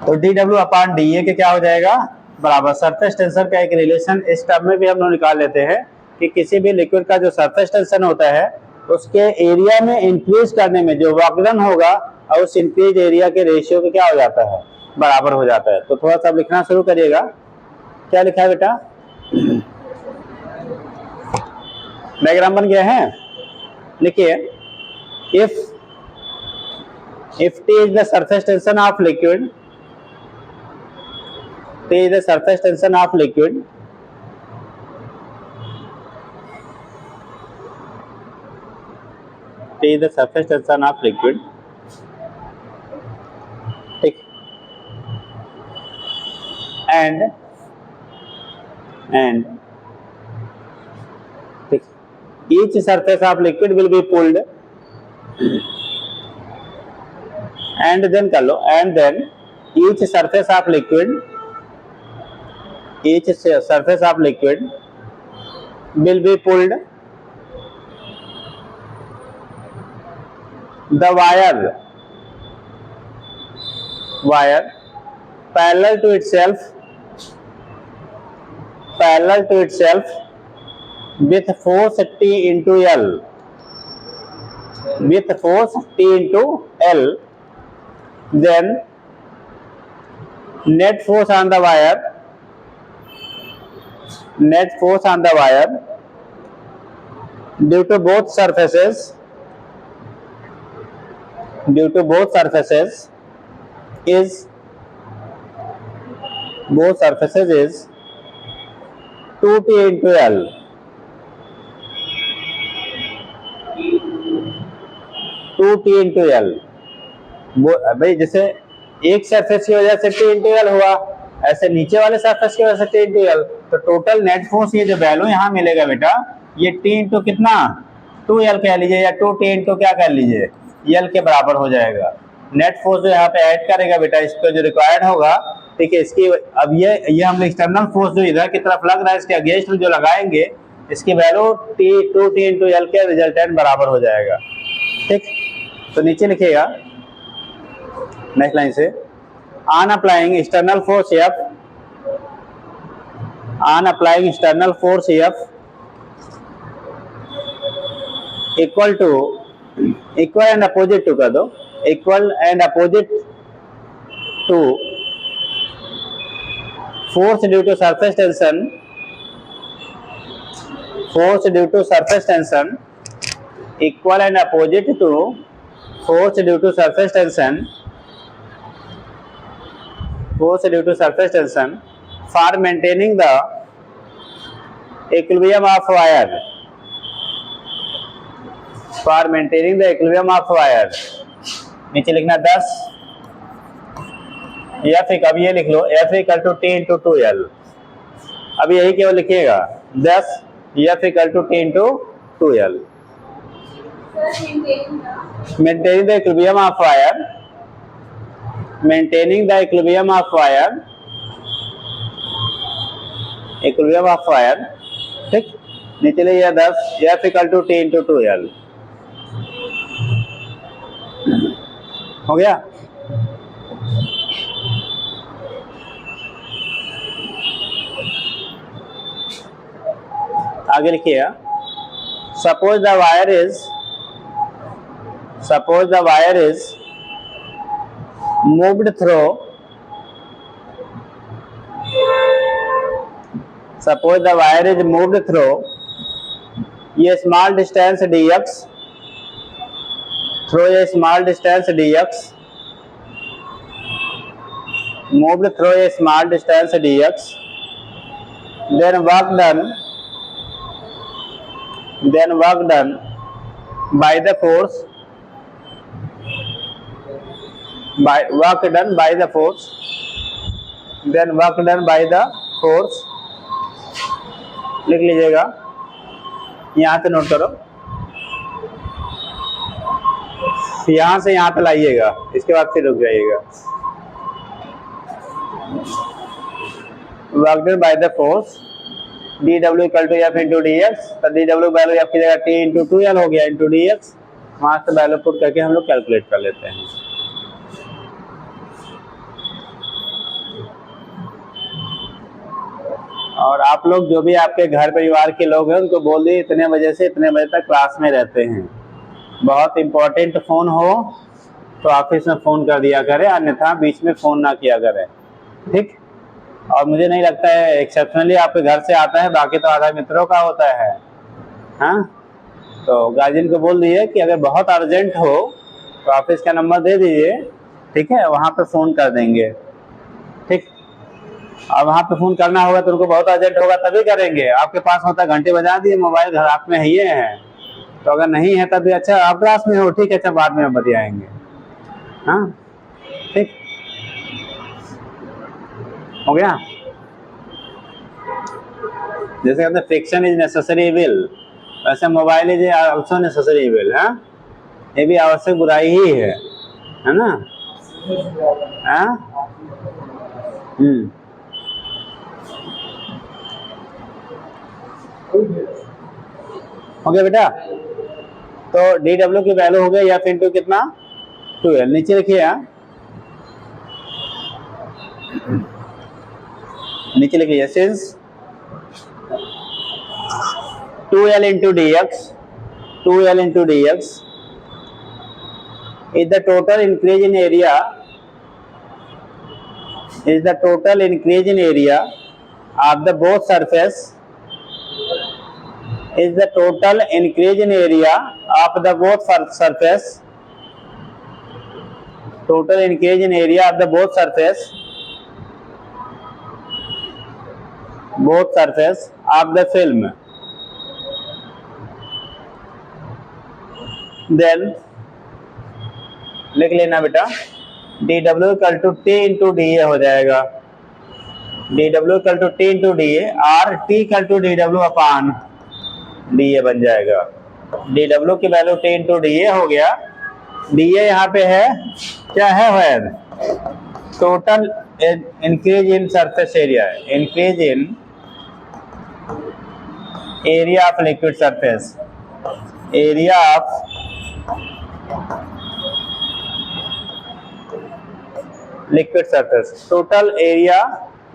तो dW अपान dA के क्या हो जाएगा? बराबर सरफेस टेंशन का एक रिलेशन इस टर्म में भी हम लोग निकाल लेते हैं कि किसी भी लिक्विड का जो सरफेस टेंशन होता है उसके एरिया में इंक्रीज करने में जो वर्क डन होगा और उस इंक्रीज एरिया के रेशियो के क्या हो जाता है? बराबर हो जाता है। तो थोड़ा सा लिखना शुरू करिएगा। क्या लिखा है बेटा? डायग्राम बन गया है, लिखिए। If if T is the surface tension of liquid, T is the surface tension of liquid, T is the surface tension of liquid, ठीक, and ठीक, each surface of liquid will be pulled, and then कर लो, and then each surface of liquid will be pulled, the wire parallel to itself with force T into L, then net force on the wire due to both surfaces is 2T into L. 2T into L, भाई जैसे एक सरफेस की वजह से T into L हुआ, ऐसे नीचे वाले सरफेस की वजह से T into L, तो टोटल नेट फोर्स ये जो वैल्यू यहाँ मिलेगा बेटा, ये T into कितना 2L कह लीजिए या 2T into क्या कह लीजिए, L के बराबर हो जाएगा। नेट फोर्स जो यहाँ पे ऐड करेगा बेटा, इसको जो रिक्वायर्ड होगा, ठीक है, इसकी अब ये हम एक्सटर्नल फोर्स जो इधर की तरफ लग रहा है, इसके अगेंस्ट जो लगाएंगे, इसकी वैल्यू 2T into L के रिजल्टेंट बराबर हो जाएगा, ठीक। तो नीचे लिखिएगा नेक्स्ट लाइन से, on applying external force F equal and opposite to कर दो, equal and opposite to force due to surface tension, equal and opposite to force due to surface tension, for maintaining the equilibrium of wire, नीचे लिखना 10 या फिर अब ये लिख लो F equal to T into 2L, अब यही केवल लिखिएगा 10 F equal to T into 2L, maintaining the equilibrium of wire, ठीक, नीचे लिखिए 10 F equal to T into 2L, हो गया। आगे लिखिए, suppose the wire is moved through ये small distance dx, moved through a small distance dx, then work done by the force लिख लीजिएगा, यहाँ से नोट करो, यहाँ से यहाँ पे लाइएगा, इसके बाद फिर रुक जाइएगा। Work done by the force dw equal to F into dx, तो dw वैल्यू F की जगह T इंटू 2L हो गया इंटू dx, वहां से वैल्यू पुट करके हम लोग कैलकुलेट कर लेते हैं। और आप लोग जो भी आपके घर परिवार के लोग हैं उनको बोल दिए इतने बजे से इतने बजे तक क्लास में रहते हैं, बहुत इंपॉर्टेंट फोन हो तो ऑफिस में फोन कर दिया करें, अन्यथा बीच में फोन ना किया करें, ठीक। और मुझे नहीं लगता है एक्सेप्शनली आपके घर से आता है, बाकी तो आधा मित्रों का होता है, हाँ। तो गार्जियन को बोल दिए कि अगर बहुत अर्जेंट हो तो आप इसका नंबर दे दीजिए, ठीक है, वहाँ पे फ़ोन कर देंगे, ठीक। अब वहाँ पे फ़ोन करना होगा तो उनको बहुत अर्जेंट होगा तभी करेंगे, आपके पास होता घंटे बजा दिए, मोबाइल घर आप में है ये है, तो अगर नहीं है तभी अच्छा आप क्लास में हो, ठीक है, अच्छा बाद में बतियाएंगे, हाँ, ठीक हो गया। जैसे कहते हैं फ्रिक्शन इज नेसेसरी इविल, वैसे mobile is also necessary evil, हाँ, ये भी आवश्यक बुराई ही है ना, हाँ। हो गया बेटा। तो डी डब्ल्यू की वैल्यू हो गया एफ इंटू कितना 12, नीचे लिखिए, नीचे लिखिए since 2L into dx, 2L into dx is the total increase in area, is the total increase in area of the both surface, is the total increase in area of the both surface, total increase in area of the both surface of the film, then लिख लेना बेटा D W equal to T into D A हो जाएगा, D W equal to T into D A, or T equal to D W upon D A बन जाएगा। डी डब्ल्यू की value T into D A हो गया, डी ए यहाँ पे है क्या है, where total increase in surface area, increase in area of liquid surface, area of liquid surface, total area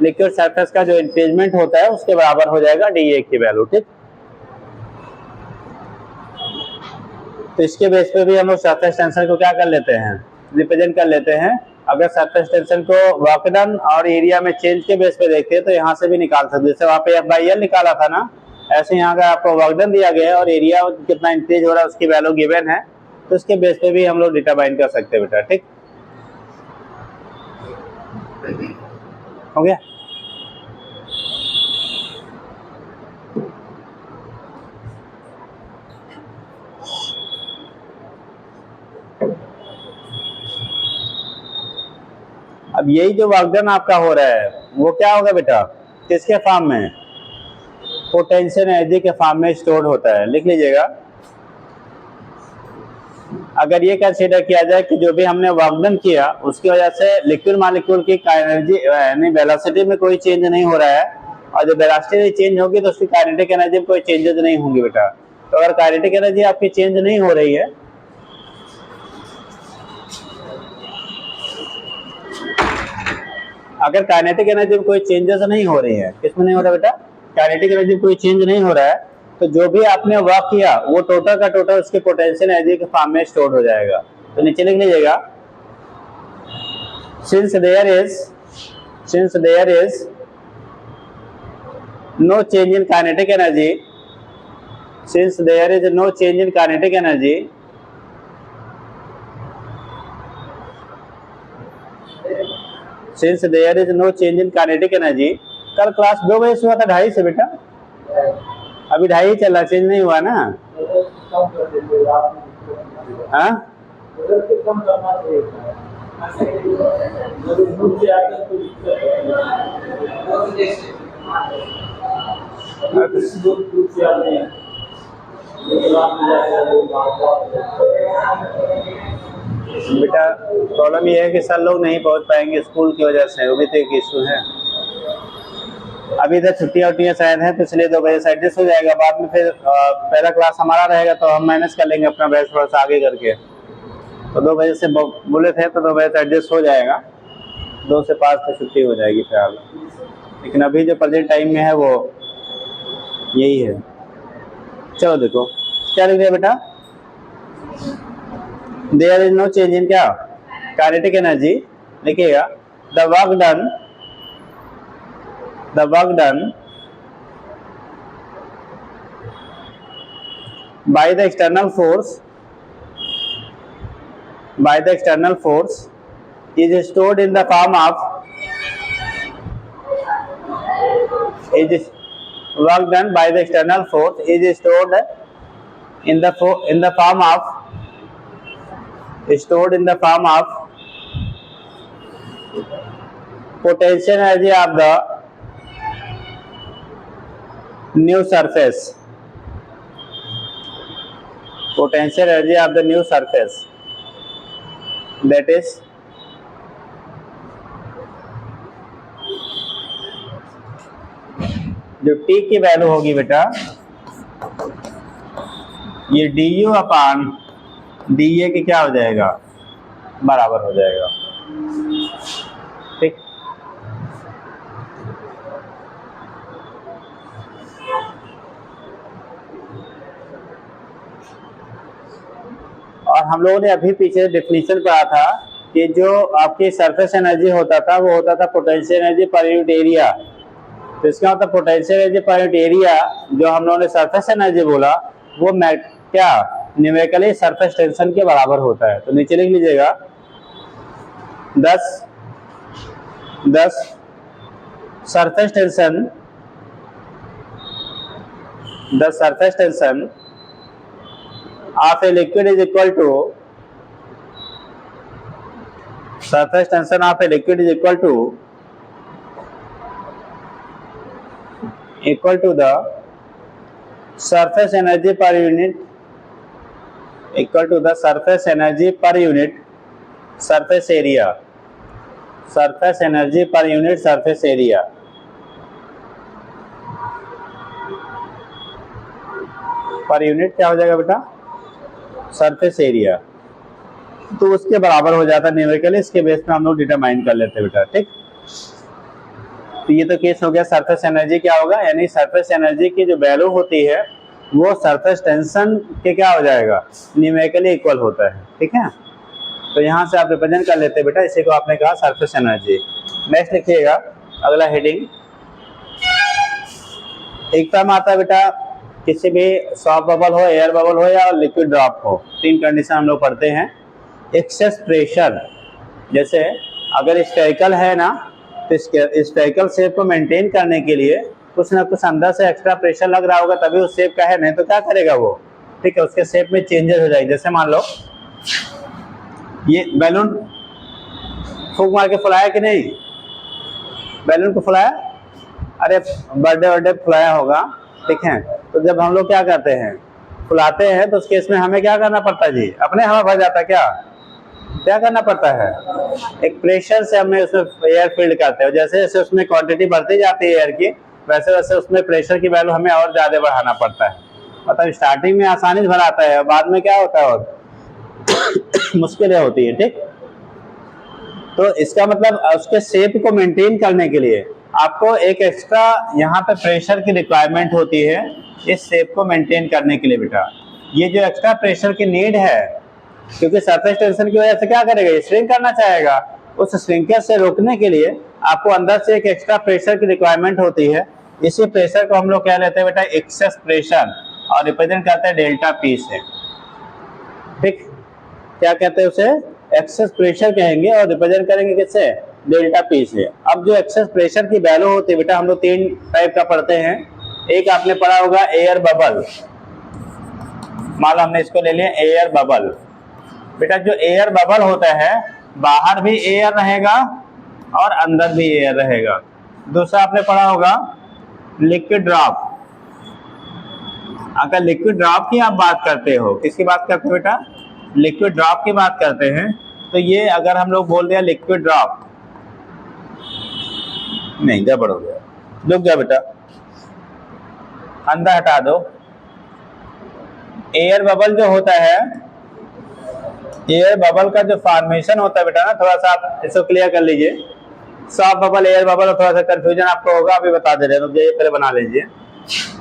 liquid surface का जो इंक्रीजमेंट होता है उसके बराबर हो जाएगा डी ए की वैल्यू, ठीक। तो इसके बेस पे भी हम लोग सरफेस टेंशन को क्या कर लेते हैं, रिप्रेजेंट कर लेते हैं। अगर सरफेस टेंशन को वर्क डन और एरिया में चेंज के बेस पे देखते हैं तो यहाँ से भी निकाल सकते, जैसे वहाँ पे F/L निकाला था ना, ऐसे यहाँ का आपको वर्क डन दिया गया है और एरिया कितना इंक्रीज हो रहा है उसकी वैल्यू गिवन है, तो उसके बेस पे भी हम लोग डिटरमाइन कर सकते हैं बेटा, ठीक हो गया। अब यही जो वर्कडन आपका हो रहा है वो क्या होगा बेटा, किसके फॉर्म में, पोटेंशियल एनर्जी के फॉर्म में स्टोर होता है, लिख लीजिएगा। अगर ये कंसीडर किया जाए कि जो भी हमने वर्कडन किया उसकी वजह से लिक्विड मॉलिक्यूल की एनर्जी यानी वेलोसिटी में कोई चेंज नहीं हो रहा है, और जब वेलोसिटी चेंज होगी तो उसकी काइनेटिक एनर्जी में कोई चेंजेस नहीं होंगी बेटा। तो अगर काइनेटिक एनर्जी आपकी चेंज नहीं हो रही है, अगर काइनेटिक एनर्जी में कोई चेंजेस नहीं हो रही है, किसमें नहीं हो रहा बेटा, काइनेटिक एनर्जी में कोई चेंज नहीं हो रहा है, तो जो भी आपने वर्क किया वो टोटल का टोटल उसके पोटेंशियल एनर्जी के फॉर्म में स्टोर हो जाएगा। तो नीचे लिख लीजिएगा, since there is no change in kinetic energy, since there is no change in kinetic energy, since there is no change in kinetic energy. कल क्लास 2 बजे से हुआ था 2:30 से बेटा, अभी 2:30 चल रहा, चेंज नहीं हुआ ना, हाँ बेटा प्रॉब्लम ये है कि सर लोग नहीं पहुंच पाएंगे स्कूल की वजह से, वो भी तो एक इशू है। अभी इधर छुट्टियां उट्टियां शायद हैं तो इसलिए 2 बजे से एडजस्ट हो जाएगा, बाद में फिर पहला क्लास हमारा रहेगा तो हम मैनेज कर लेंगे अपना बैच थोड़ा सा आगे करके। तो 2 बजे से बोले थे तो 2 बजे से एडजस्ट हो जाएगा, 2 से 5 तक छुट्टी हो जाएगी फिलहाल, लेकिन अभी जो प्रेजेंट टाइम में है वो यही है। चलो देखो क्या लिख दिया बेटा, there is no change in क्या काइनेटिक एनर्जी, लिखिएगा the work done by the external force by the external force is stored in the form of is work done by the external force is stored in the form of potential energy of the new surface. Potential energy of the new surface, that is जो T की वैल्यू होगी बेटा, ये du अपान dA के क्या हो जाएगा, बराबर हो जाएगा। ठीक, और हम लोगों ने अभी पीछे डेफिनेशन पढ़ा था कि जो आपकी सरफेस एनर्जी होता था वो होता था पोटेंशियल एनर्जी पर यूनिट एरिया। तो इसका मतलब पोटेंशियल एनर्जी पर यूनिट एरिया जो हम लोगों ने सरफेस एनर्जी बोला वो क्या न्यूमेरिकली सरफेस टेंशन के बराबर होता है। तो नीचे लिख लीजिएगा 10 surface tension of a liquid is equal to surface tension of a liquid is equal to the surface energy per unit surface area per unit क्या हो जाएगा बेटा, सरफेस एरिया। तो उसके बराबर हो जाता है न्यूमेरिकली, इसके बेस पे हम लोग डिटरमाइन कर लेते हैं बेटा। ठीक, तो ये तो केस हो गया सरफेस एनर्जी क्या होगा, यानी सरफेस एनर्जी की जो वैल्यू होती है वो सरफेस टेंशन के क्या हो जाएगा, न्यूमेरिकली इक्वल होता है। ठीक है, तो यहाँ से आप रिप्रेजेंट कर लेते हैं बेटा, इसी को आपने कहा सरफेस एनर्जी। नेक्स्ट लिखिएगा अगला हेडिंग, एक टर्म आता है बेटा किसी भी सॉफ्ट बबल हो, एयर बबल हो या लिक्विड ड्रॉप हो, तीन कंडीशन हम लोग पढ़ते हैं। एक्सेस प्रेशर, जैसे अगर स्फेरिकल है ना तो स्फेरिकल शेप को मेंटेन करने के लिए कुछ ना कुछ अंदर से एक्स्ट्रा प्रेशर लग रहा होगा तभी उस शेप का है, नहीं तो क्या करेगा वो, ठीक है, उसके शेप में चेंजेस हो जाएगी। जैसे मान लो ये बैलून फूंक मार के फुलाया कि नहीं, बैलून को फुलाया, अरे बर्थडे फुलाया होगा, ठीक है। तो जब हम लोग क्या करते हैं, फुलाते हैं, तो उस केस में हमें क्या करना पड़ता है जी, अपने हवा भर जाता है, क्या करना पड़ता है, एक प्रेशर से हमें उसमें एयर फील्ड करते हैं। जैसे जैसे उसमें क्वांटिटी बढ़ती जाती है एयर की, वैसे वैसे उसमें प्रेशर की वैल्यू हमें और ज्यादा बढ़ाना पड़ता है। मतलब स्टार्टिंग में आसानी से भराता है, बाद में क्या होता है और मुश्किलें होती है। ठीक, तो इसका मतलब उसके शेप को मेंटेन करने के लिए आपको एक एक्स्ट्रा यहाँ पे प्रेशर की रिक्वायरमेंट होती है इस शेप को मेंटेन करने के लिए बेटा। ये जो एक्स्ट्रा प्रेशर की नीड है, क्योंकि सरफेस टेंशन की वजह से क्या करेगा, ये श्रिंक करना चाहेगा, उस श्रिंकेज से रोकने के लिए आपको अंदर से एक एक्स्ट्रा प्रेशर की रिक्वायरमेंट होती है। इसी प्रेशर को हम लोग क्या लेते हैं बेटा, एक्सेस प्रेशर, और रिप्रेजेंट करते हैं डेल्टा पी से। ठीक, क्या कहते हैं उसे, एक्सेस प्रेशर कहेंगे, और रिप्रेजेंट करेंगे किससे, डेल्टा पी से। अब जो एक्सेस प्रेशर की वैल्यू होती है बेटा, हम लोग तीन टाइप का पढ़ते हैं। एक आपने पढ़ा होगा एयर बबल, मान लो हमने इसको ले लिया एयर बबल। बेटा जो एयर बबल होता है, बाहर भी एयर रहेगा और अंदर भी एयर रहेगा। दूसरा आपने पढ़ा होगा लिक्विड ड्रॉप। अगर लिक्विड ड्रॉप की आप बात करते हो, किसकी बात करते हो बेटा, लिक्विड ड्रॉप की बात करते हैं, तो ये अगर हम लोग बोल दिया लिक्विड ड्रॉप, नहीं गड़बड़ हो गया, रुक गया बेटा, अंदर हटा दो। एयर बबल जो होता है, एयर बबल का जो फॉर्मेशन होता है बेटा ना, थोड़ा सा आप इसको क्लियर कर लीजिए। सॉफ्ट बबल, एयर बबल, थोड़ा सा कंफ्यूजन आपको होगा, अभी बता दे रहे हैं, ये पहले बना लीजिए।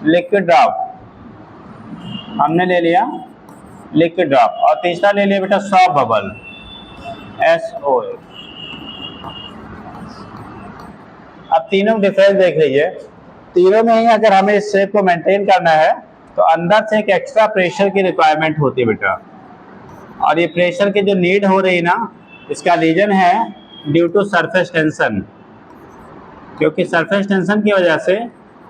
लिक्विड ड्रॉप हमने ले लिया, लिक्विड ड्रॉप, और तीसरा ले लिया बेटा सॉफ्ट बबल, SO। अब तीनों डिफरेंस देख लीजिए, तीनों में ही अगर हमें इस शेप को मेंटेन करना है तो अंदर से एक एक्स्ट्रा प्रेशर की रिक्वायरमेंट होती है बेटा। और ये प्रेशर की जो नीड हो रही ना, इसका रीजन है ड्यू टू सरफेस टेंशन, क्योंकि सरफेस टेंशन की वजह से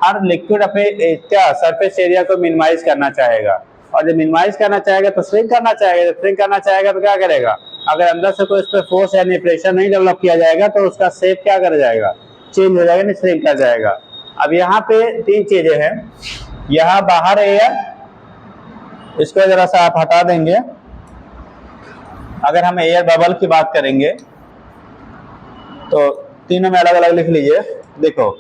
हर लिक्विड अपने क्या सरफेस एरिया को मिनिमाइज करना चाहेगा, और जब मिनिमाइज करना चाहेगा तो श्रिंक करना चाहेगा, जब श्रिंक करना चाहेगा तो क्या करेगा, अगर अंदर से कोई इस पर फोर्स यानी प्रेशर नहीं डेवलप किया जाएगा तो उसका शेप क्या कर जाएगा, चेंज हो जाएगा, नहीं श्रिंक कर जाएगा। अब यहाँ पे तीन चीजें हैं, यहाँ बाहर एयर, इसको जरा सा आप हटा देंगे। अगर हम एयर बबल की बात करेंगे तो तीनों में अलग अलग लिख लीजिए। देखो,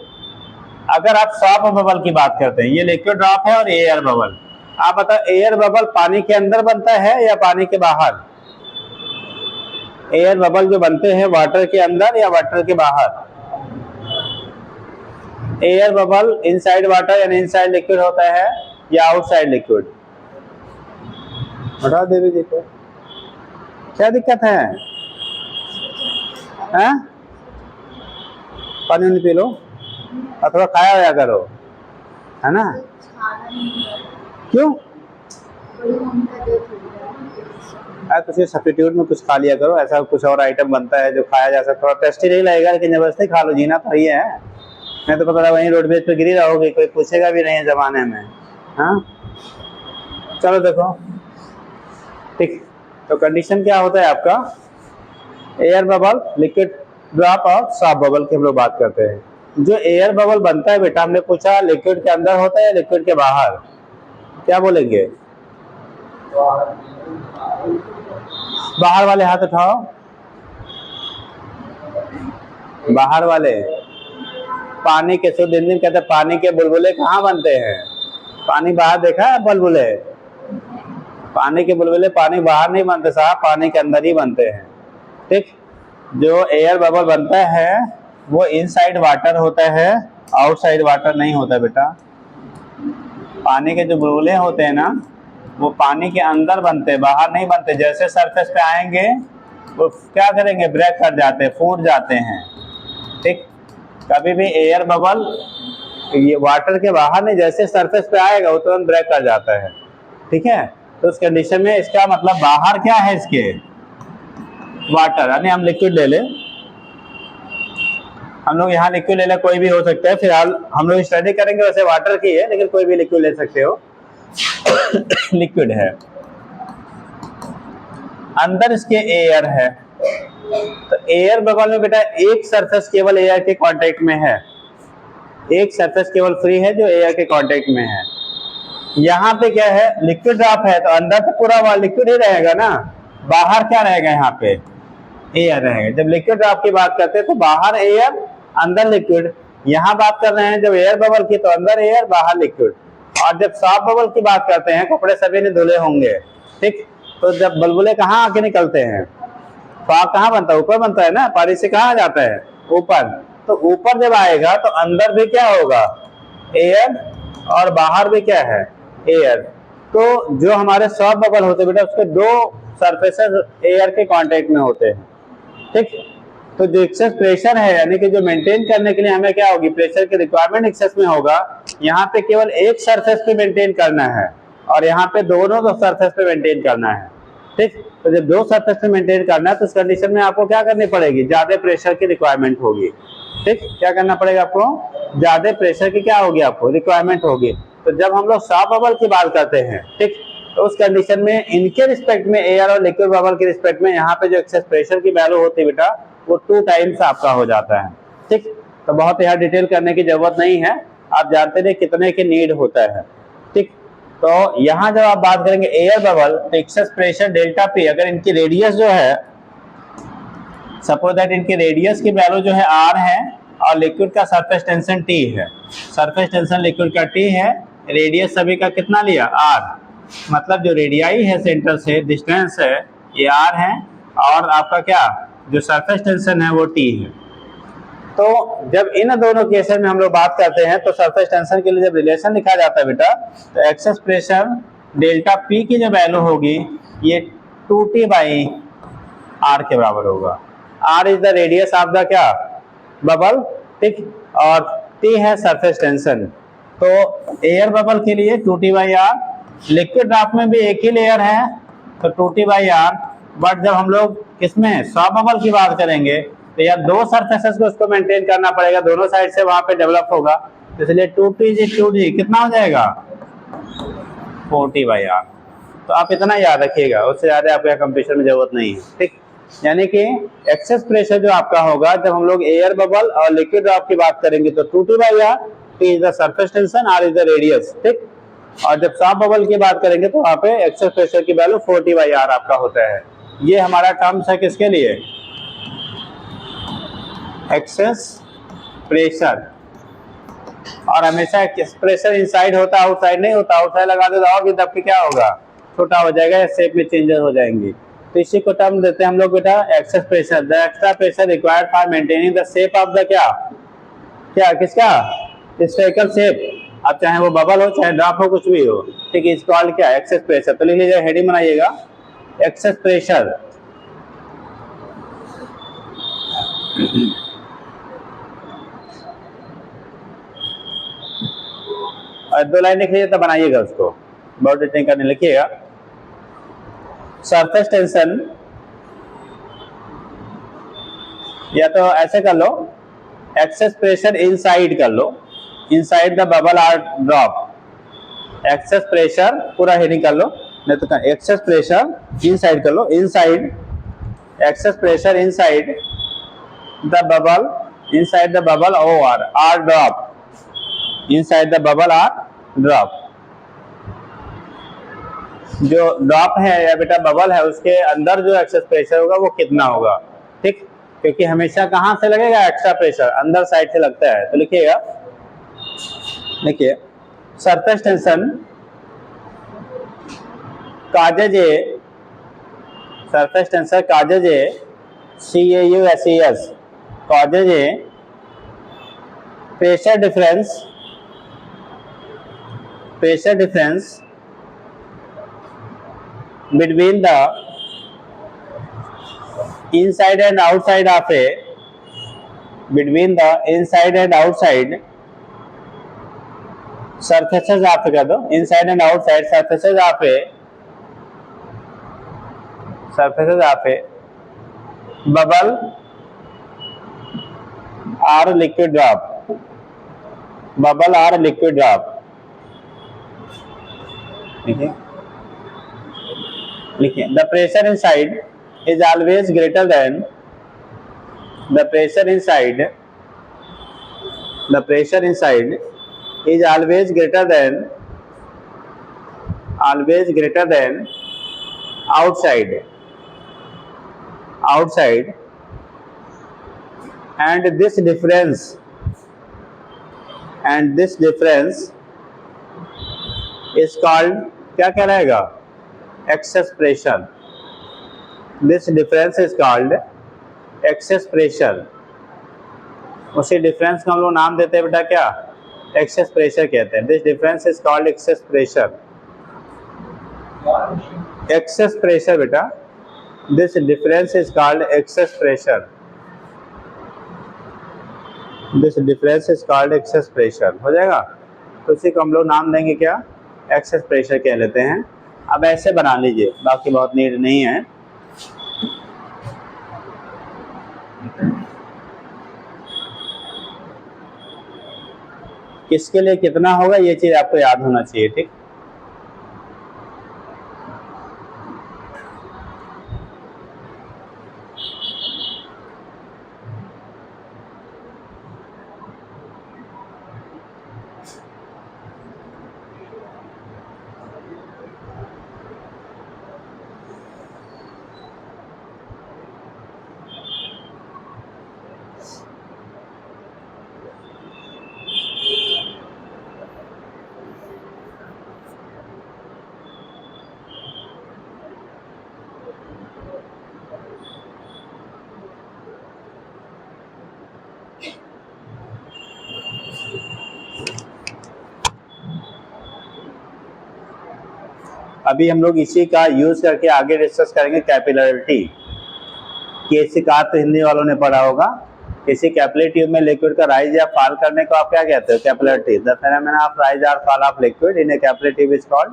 अगर आप सॉफ्ट बबल की बात करते हैं, ये लिक्विड ड्रॉप है और एयर बबल, आप बताओ एयर बबल पानी के अंदर बनता है या पानी के बाहर? एयर बबल जो बनते हैं वाटर के अंदर या वाटर के बाहर? एयर बबल इनसाइड वाटर यानी इनसाइड लिक्विड होता है या आउटसाइड लिक्विड? बता देवी जी को क्या दिक्कत है? पानी पी लो और थोड़ा खाया हुआ करो, है ना? क्यों? कुछ सब्स्टिट्यूट में कुछ खा लिया करो, ऐसा कुछ और आइटम बनता है जो खाया जा सकता, थोड़ा टेस्टी नहीं लगेगा लेकिन जबरदस्ती खा लो, जीना तो ये है। मैं तो पता लगा वहीं रोडवेज पे गिरी रहोगे, कोई पूछेगा भी नहीं जमाने में। हाँ चलो देखो, ठीक। तो कंडीशन क्या होता है आपका, एयर बबल, लिक्विड ड्रॉप और सॉफ्ट बबल की हम लोग बात करते हैं। जो एयर बबल बनता है बेटा, हमने पूछा लिक्विड के अंदर होता है या लिक्विड के बाहर? क्या बोलेंगे? बाहर वाले हाथ उठाओ, बाहर वाले। पानी के शुद्ध इंजन कहते हैं, पानी के बुलबुले कहाँ बनते हैं? पानी बाहर देखा है बुलबुले? पानी के बुलबुले पानी बाहर नहीं बनते साहब, पानी के अंदर ही बनते हैं, ठीक। जो एयर बबल बनता है वो इनसाइड वाटर होता है, आउटसाइड वाटर नहीं होता बेटा। पानी के जो बुलबुले होते हैं ना, वो पानी के अंदर बनते हैं, बाहर नहीं बनते। जैसे सरफेस पे आएंगे वो क्या करेंगे, ब्रेक कर जाते हैं, फूट जाते हैं, ठीक। कभी भी एयर बबल ये वाटर के बाहर नहीं, जैसे सरफेस पे आएगा वो तुरंत ब्रेक कर जाता है, ठीक है। तो उस कंडीशन में इसका मतलब बाहर क्या है इसके, वाटर, यानी हम लिक्विड ले ले, हम लोग यहाँ लिक्विड ले ले, कोई भी हो सकता है, फिलहाल हम लोग स्टडी करेंगे वैसे वाटर की है, लेकिन कोई भी लिक्विड ले सकते हो। लिक्विड है, अंदर इसके एयर है, तो एयर बबल में बेटा एक सरफेस केवल एयर के कांटेक्ट में है, एक सरफेस केवल फ्री है जो एयर के कांटेक्ट में है। यहाँ पे क्या है, लिक्विड ड्रॉप है, तो अंदर तो पूरा लिक्विड ही रहेगा ना, बाहर क्या रहेगा, यहाँ पे एयर रहेगा। जब लिक्विड ड्रॉप की बात करते हैं तो बाहर एयर अंदर लिक्विड, यहाँ बात कर रहे हैं जब एयर बबल की तो अंदर एयर बाहर लिक्विड। और जब सॉफ्ट बबल की बात करते हैं, कपड़े सभी ने धुले होंगे, ठीक, तो जब बुलबुले कहाँ आके निकलते हैं, फाग कहाँ बनता है, ऊपर बनता है ना, पानी से कहाँ जाता है, ऊपर। तो ऊपर जब आएगा तो अंदर भी क्या होगा, एयर, और बाहर भी क्या है, एयर। तो जो हमारे सॉफ्ट बबल होते हैं बेटा, उसके दो सरफेसेस एयर के कांटेक्ट में होते हैं, ठीक। तो जो एक्सेस प्रेशर है, यानी कि जो मेंटेन करने के लिए हमें क्या होगी, प्रेशर की रिक्वायरमेंट एक्सेस में होगा, यहाँ पे केवल एक सरफेस पे मेंटेन करना है और यहाँ पे दोनों दो सरफेस पे मेंटेन करना है, ठीक। तो जब दो सरफेस पे मेंटेन करना है तो उस कंडीशन में आपको क्या करनी पड़ेगी, ज्यादा प्रेशर की रिक्वायरमेंट होगी, ठीक। क्या करना पड़ेगा आपको, ज्यादा प्रेशर की क्या होगी, आपको रिक्वायरमेंट होगी। तो जब हम लोग सॉफ्ट बबल की बात करते हैं, ठीक, तो उस कंडीशन में इनके रिस्पेक्ट में, एयर और लिक्विड बबल के रिस्पेक्ट में, यहाँ पे जो एक्सेस प्रेशर की वैल्यू होती है बेटा, वो 2 टाइम्स आपका हो जाता है, ठीक। तो बहुत यहाँ डिटेल करने की जरूरत नहीं है, आप जानते हैं कितने की नीड होता है, ठीक। तो यहाँ जब आप बात करेंगे एयर बबल, तो एक्सेस प्रेशर डेल्टा पी, अगर इनकी रेडियस जो है, सपोज दैट इनकी रेडियस की वैल्यू जो है r है और लिक्विड का सरफेस टेंशन t है, सरफेस टेंशन लिक्विड का t है, रेडियस सभी का कितना लिया, r, मतलब जो रेडियाई है सेंटर से डिस्टेंस है ये r है, और आपका क्या जो सरफेस टेंशन है वो t है। तो जब इन दोनों केसेस में हम लोग बात करते हैं तो सरफेस टेंशन के लिए जब रिलेशन लिखा जाता है बेटा, तो एक्सेस प्रेशर डेल्टा पी की जो वैल्यू होगी ये 2t बाई r के बराबर होगा। r is the radius of the क्या, बबल, ठीक, और t है सरफेस टेंशन। तो एयर बबल के लिए 2t by r, liquid drop में भी एक ही लेयर है, तो 2T/R। बट जब हम लोग किसमें सॉफ्ट बबल की बात करेंगे तो यार दो सरफेसेस को उसको मेंटेन करना पड़ेगा, दोनों साइड से वहां पे डेवलप होगा, इसलिए 2T कितना हो जाएगा 4T/R। तो आप इतना याद रखिएगा, उससे ज्यादा आपको कंप्यूटर में जरूरत नहीं है, ठीक। यानी कि एक्सेस प्रेशर जो आपका होगा जब हम लोग एयर बबल और लिक्विड ड्रॉप की बात करेंगे तो 2T/R, T is the surface tension, R is the radius, ठीक। और जब सॉफ्ट बबल की बात करेंगे तो वहां पे एक्सेस प्रेशर की वैल्यू 4T/R आपका होता है। ये हमारा टर्म्स है किसके लिए, एक्सेस प्रेशर। और हमेशा प्रेशर इनसाइड होता है, आउटसाइड नहीं होता। आउटसाइड लगा दो और भी दब के क्या होगा, छोटा हो जाएगा, शेप में चेंजेस हो जाएंगी। तो इसी को टर्म देते हैं हम लोग बेटा excess pressure. The extra pressure required for maintaining the shape of the क्या क्या किसका स्फेरिकल शेप, अब चाहे वो बबल हो चाहे ड्रॉप हो कुछ भी हो, ठीक है, इज कॉल्ड क्या एक्सेस प्रेशर। तो लिख लीजिए, हेडिंग बनाइएगा एक्सेस प्रेशर। और दो लाइन लिख लीजिए, तब बनाइएगा उसको, बहुत डिटेल करने लिखिएगा। सरफेस टेंशन, या तो ऐसे कर लो, एक्सेस प्रेशर इनसाइड कर लो, inside the bubble or drop. Excess pressure पूरा हेडिंग कर लो, नहीं तो एक्सेस प्रेशर इनसाइड कर लो, inside excess pressure inside the bubble, inside the bubble or drop, inside the bubble or drop. जो ड्रॉप है या बेटा बबल है उसके अंदर जो एक्सेस प्रेशर होगा वो कितना होगा, ठीक। क्योंकि हमेशा कहां से लगेगा एक्स्ट्रा प्रेशर, अंदर साइड से लगता है। तो लिखिएगा, देखिए surface tension causes a, surface tension causes a CAUSES, causes a pressure difference, pressure difference between the inside and outside of a, between the inside and outside surfaces of, कर दो inside and outside surfaces of a, surfaces of a bubble or liquid drop, bubble or liquid drop, लिखिए the pressure inside is always greater than, the pressure inside, the pressure inside is always greater than, always greater than outside, outside, and this difference, and this difference is called, क्या कहलाएगा, access pressure. This difference is called excess pressure. उसी डिफरेंस को हम लोग नाम देते हैं बेटा क्या, एक्सेस प्रेशर कहते हैं। This difference is called excess pressure, excess pressure बेटा, this difference is called excess pressure, this difference is called excess pressure. हो जाएगा, तो उसी को हम लोग नाम देंगे क्या, एक्सेस प्रेशर कह लेते हैं। अब ऐसे बना लीजिए, बाकी बहुत नीड नहीं है। किसके लिए कितना होगा ये चीज आपको याद होना चाहिए, ठीक। अभी हम लोग इसी का यूज करके आगे डिस्कस करेंगे कैपिलरिटी। किसी का तो हिंदी वालों ने पढ़ा होगा, किसी कैपिलरी ट्यूब में लिक्विड का राइज या फॉल करने को आप क्या कहते हो, capillarity. The phenomena of rise और fall of liquid in a capillary tube is called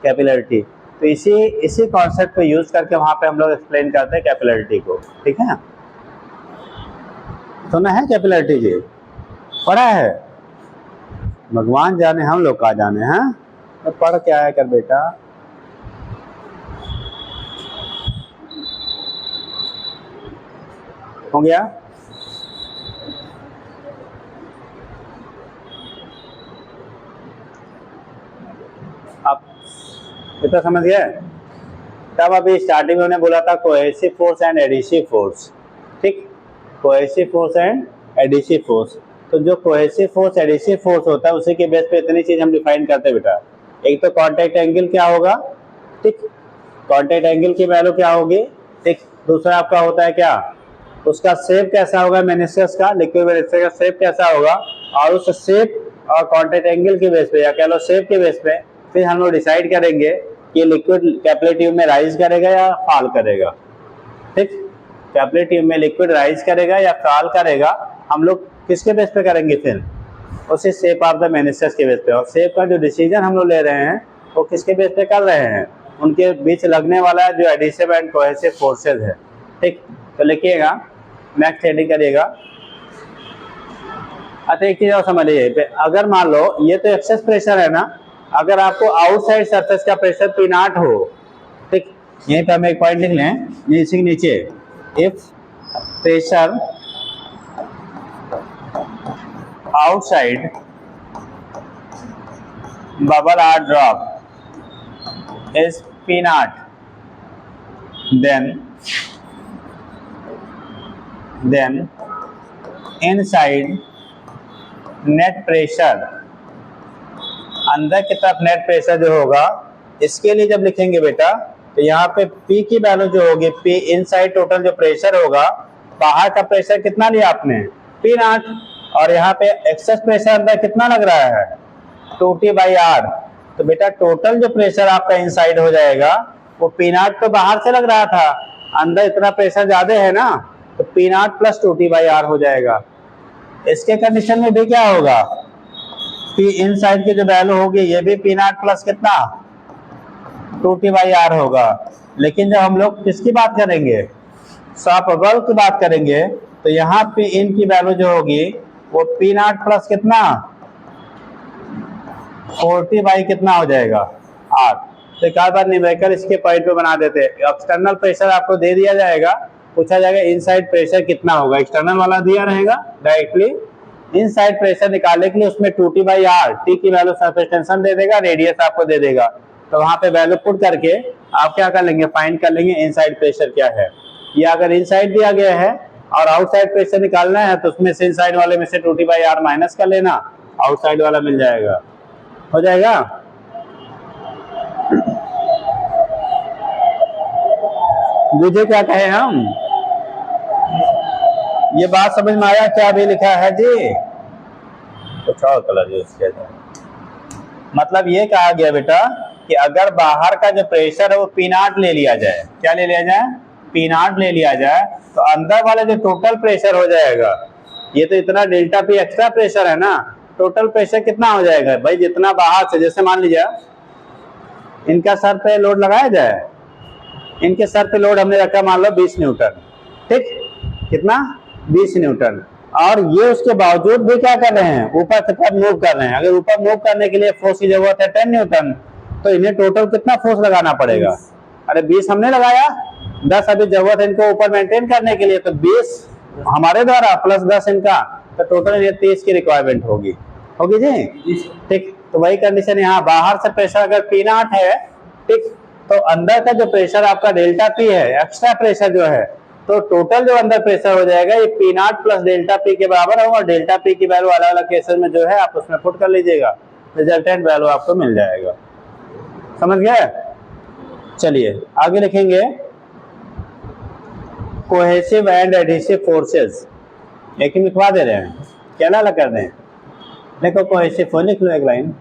capillarity. तो इसी कॉन्सेप्ट को यूज करके वहां पे हम लोग एक्सप्लेन करते हैं कैपिलरिटी को, ठीक है। सुना है कैपिलरिटी जी, पढ़ा है? भगवान जाने, हम लोग का जाने हैं, तो पढ़ के आया कर बेटा। हो गया? आप इतना समझ गए? तब अभी स्टार्टिंग में उन्होंने बोला था cohesive force and adhesive force, ठीक। Cohesive force and adhesive force. तो जो कोहेसिव फोर्स एडिसिव फोर्स होता है उसी के बेस पे इतनी चीज हम डिफाइन करते हैं बेटा। एक तो कांटेक्ट एंगल क्या होगा, ठीक, कांटेक्ट एंगल की वैल्यू क्या होगी, ठीक। दूसरा आपका होता है क्या, उसका शेप कैसा होगा मेनिस्कस का, लिक्विड मेनिस्कस का शेप कैसा होगा, और उस शेप और कांटेक्ट एंगल के बेस पे या कह लो शेप के बेस पे फिर हम लोग डिसाइड करेंगे कि लिक्विड कैपिलरी ट्यूब में राइज करेगा या फॉल करेगा, ठीक। कैपिलरी ट्यूब में लिक्विड राइज करेगा या फॉल करेगा, हम लोग किसके बेस पे करेंगे, फिर उसी शेप ऑफ द मेनिस्कस के बेस पे। और शेप का जो डिसीजन हम लोग ले रहे हैं वो किसके बेस पे कर रहे हैं, उनके बीच लगने वाला जो एडिसिव एंड कोहेसिव फोर्सेज है, ठीक। तो लिखिएगा, नेक्स्ट हेडिंग करिएगा। अच्छा एक चीज और समझिए, अगर मान लो ये तो एक्सेस प्रेशर है ना, अगर आपको आउटसाइड सरफेस का प्रेशर P नॉट हो, ठीक, यहीं पे हम एक पॉइंट लिख लें, ये इसी के नीचे, if pressure outside bubble or drop is P naught, then inside net pressure, अंदर की तरफ नेट प्रेशर जो होगा, इसके लिए जब लिखेंगे बेटा तो यहाँ पे P की वैल्यू जो होगी, P इनसाइड टोटल जो प्रेशर होगा, बाहर का प्रेशर कितना लिया आपने, P नॉट, और यहाँ पे एक्सेस प्रेशर अंदर कितना लग रहा है, 2T/R। तो बेटा टोटल जो प्रेशर आपका इनसाइड हो जाएगा वो P नॉट तो बाहर से लग रहा था, अंदर इतना प्रेशर ज्यादा है ना, तो P नॉट प्लस 2T/R हो जाएगा। इसके कंडीशन में भी क्या होगा, P इनसाइड की जो वैल्यू होगी ये भी P नॉट प्लस कितना 2T/R होगा। लेकिन जब हम लोग किसकी बात करेंगे, शॉप बबल की बात करेंगे, तो यहाँ P इन की वैल्यू जो होगी वो P नॉट प्लस कितना 40 कितना हो जाएगा R। तो एक बार न्यूमेरिकल इसके पॉइंट पे बना देते हैं। एक्सटर्नल प्रेशर आपको दे दिया जाएगा, पूछा जाएगा इनसाइड प्रेशर कितना होगा, एक्सटर्नल वाला दिया रहेगा डायरेक्टली, इनसाइड प्रेशर निकालने के लिए उसमें 2T/R, T की वैल्यू सरफेस टेंशन दे देगा, रेडियस आपको दे देगा, तो वहां पे वैल्यू पुट करके आप क्या कर लेंगे, फाइंड कर लेंगे इनसाइड प्रेशर क्या है। या अगर इनसाइड दिया गया है और आउटसाइड प्रेशर निकालना है तो उसमें से इनसाइड वाले में से 2T/R माइनस कर लेना, आउटसाइड वाला मिल जाएगा, हो जाएगा। मुझे क्या कहे हम, ये बात समझ में आया क्या भी लिखा है जी, कुछ और कलर यूज किया जाए। मतलब ये कहा गया बेटा कि अगर बाहर का जो प्रेशर है वो P नॉट ले लिया जाए, क्या ले लिया जाए, P नॉट ले लिया जाए, तो अंदर वाला जो टोटल प्रेशर हो जाएगा, ये तो इतना डेल्टा P एक्स्ट्रा प्रेशर है ना, टोटल प्रेशर कितना हो जाएगा भाई, जितना बाहर से, जैसे मान लीजिए इनका सर पे लोड लगाया जाए, इनके सर पे लोड हमने रखा मान लो 20 न्यूटन, ठीक, कितना 20 न्यूटन, और ये उसके बावजूद भी क्या कर रहे हैं, ऊपर की तरफ मूव कर रहे हैं। अगर ऊपर मूव करने के लिए फोर्स की जरूरत है 10 न्यूटन, तो इन्हें टोटल कितना फोर्स लगाना पड़ेगा, अरे 20 हमने लगाया, 10 अभी जरूरत है इनको ऊपर मेंटेन करने के लिए, तो 20 हमारे द्वारा प्लस 10 इनका, तो टोटल ये 30 की रिक्वायरमेंट होगी जी, ठीक। तो वही कंडीशन यहाँ, बाहर से प्रेशर अगर P नॉट है, ठीक, तो अंदर का जो प्रेशर आपका डेल्टा P है, एक्स्ट्रा प्रेशर जो है, तो टोटल जो अंदर प्रेशर हो जाएगा ये P not plus delta P के बराबर होगा, और डेल्टा P की वैल्यू अलग अलग केसेस में जो है आप उसमें पुट कर लीजिएगा, रिजल्टेंट वैल्यू आपको मिल जाएगा। समझ गए? चलिए आगे लिखेंगे, कोहेसिव एंड एडहेसिव फोर्सेस, एक ही लिखवा दे रहे हैं, क्या अलग कर दें, देखो कोहेसिव फोर्स लिख लो, एक लाइन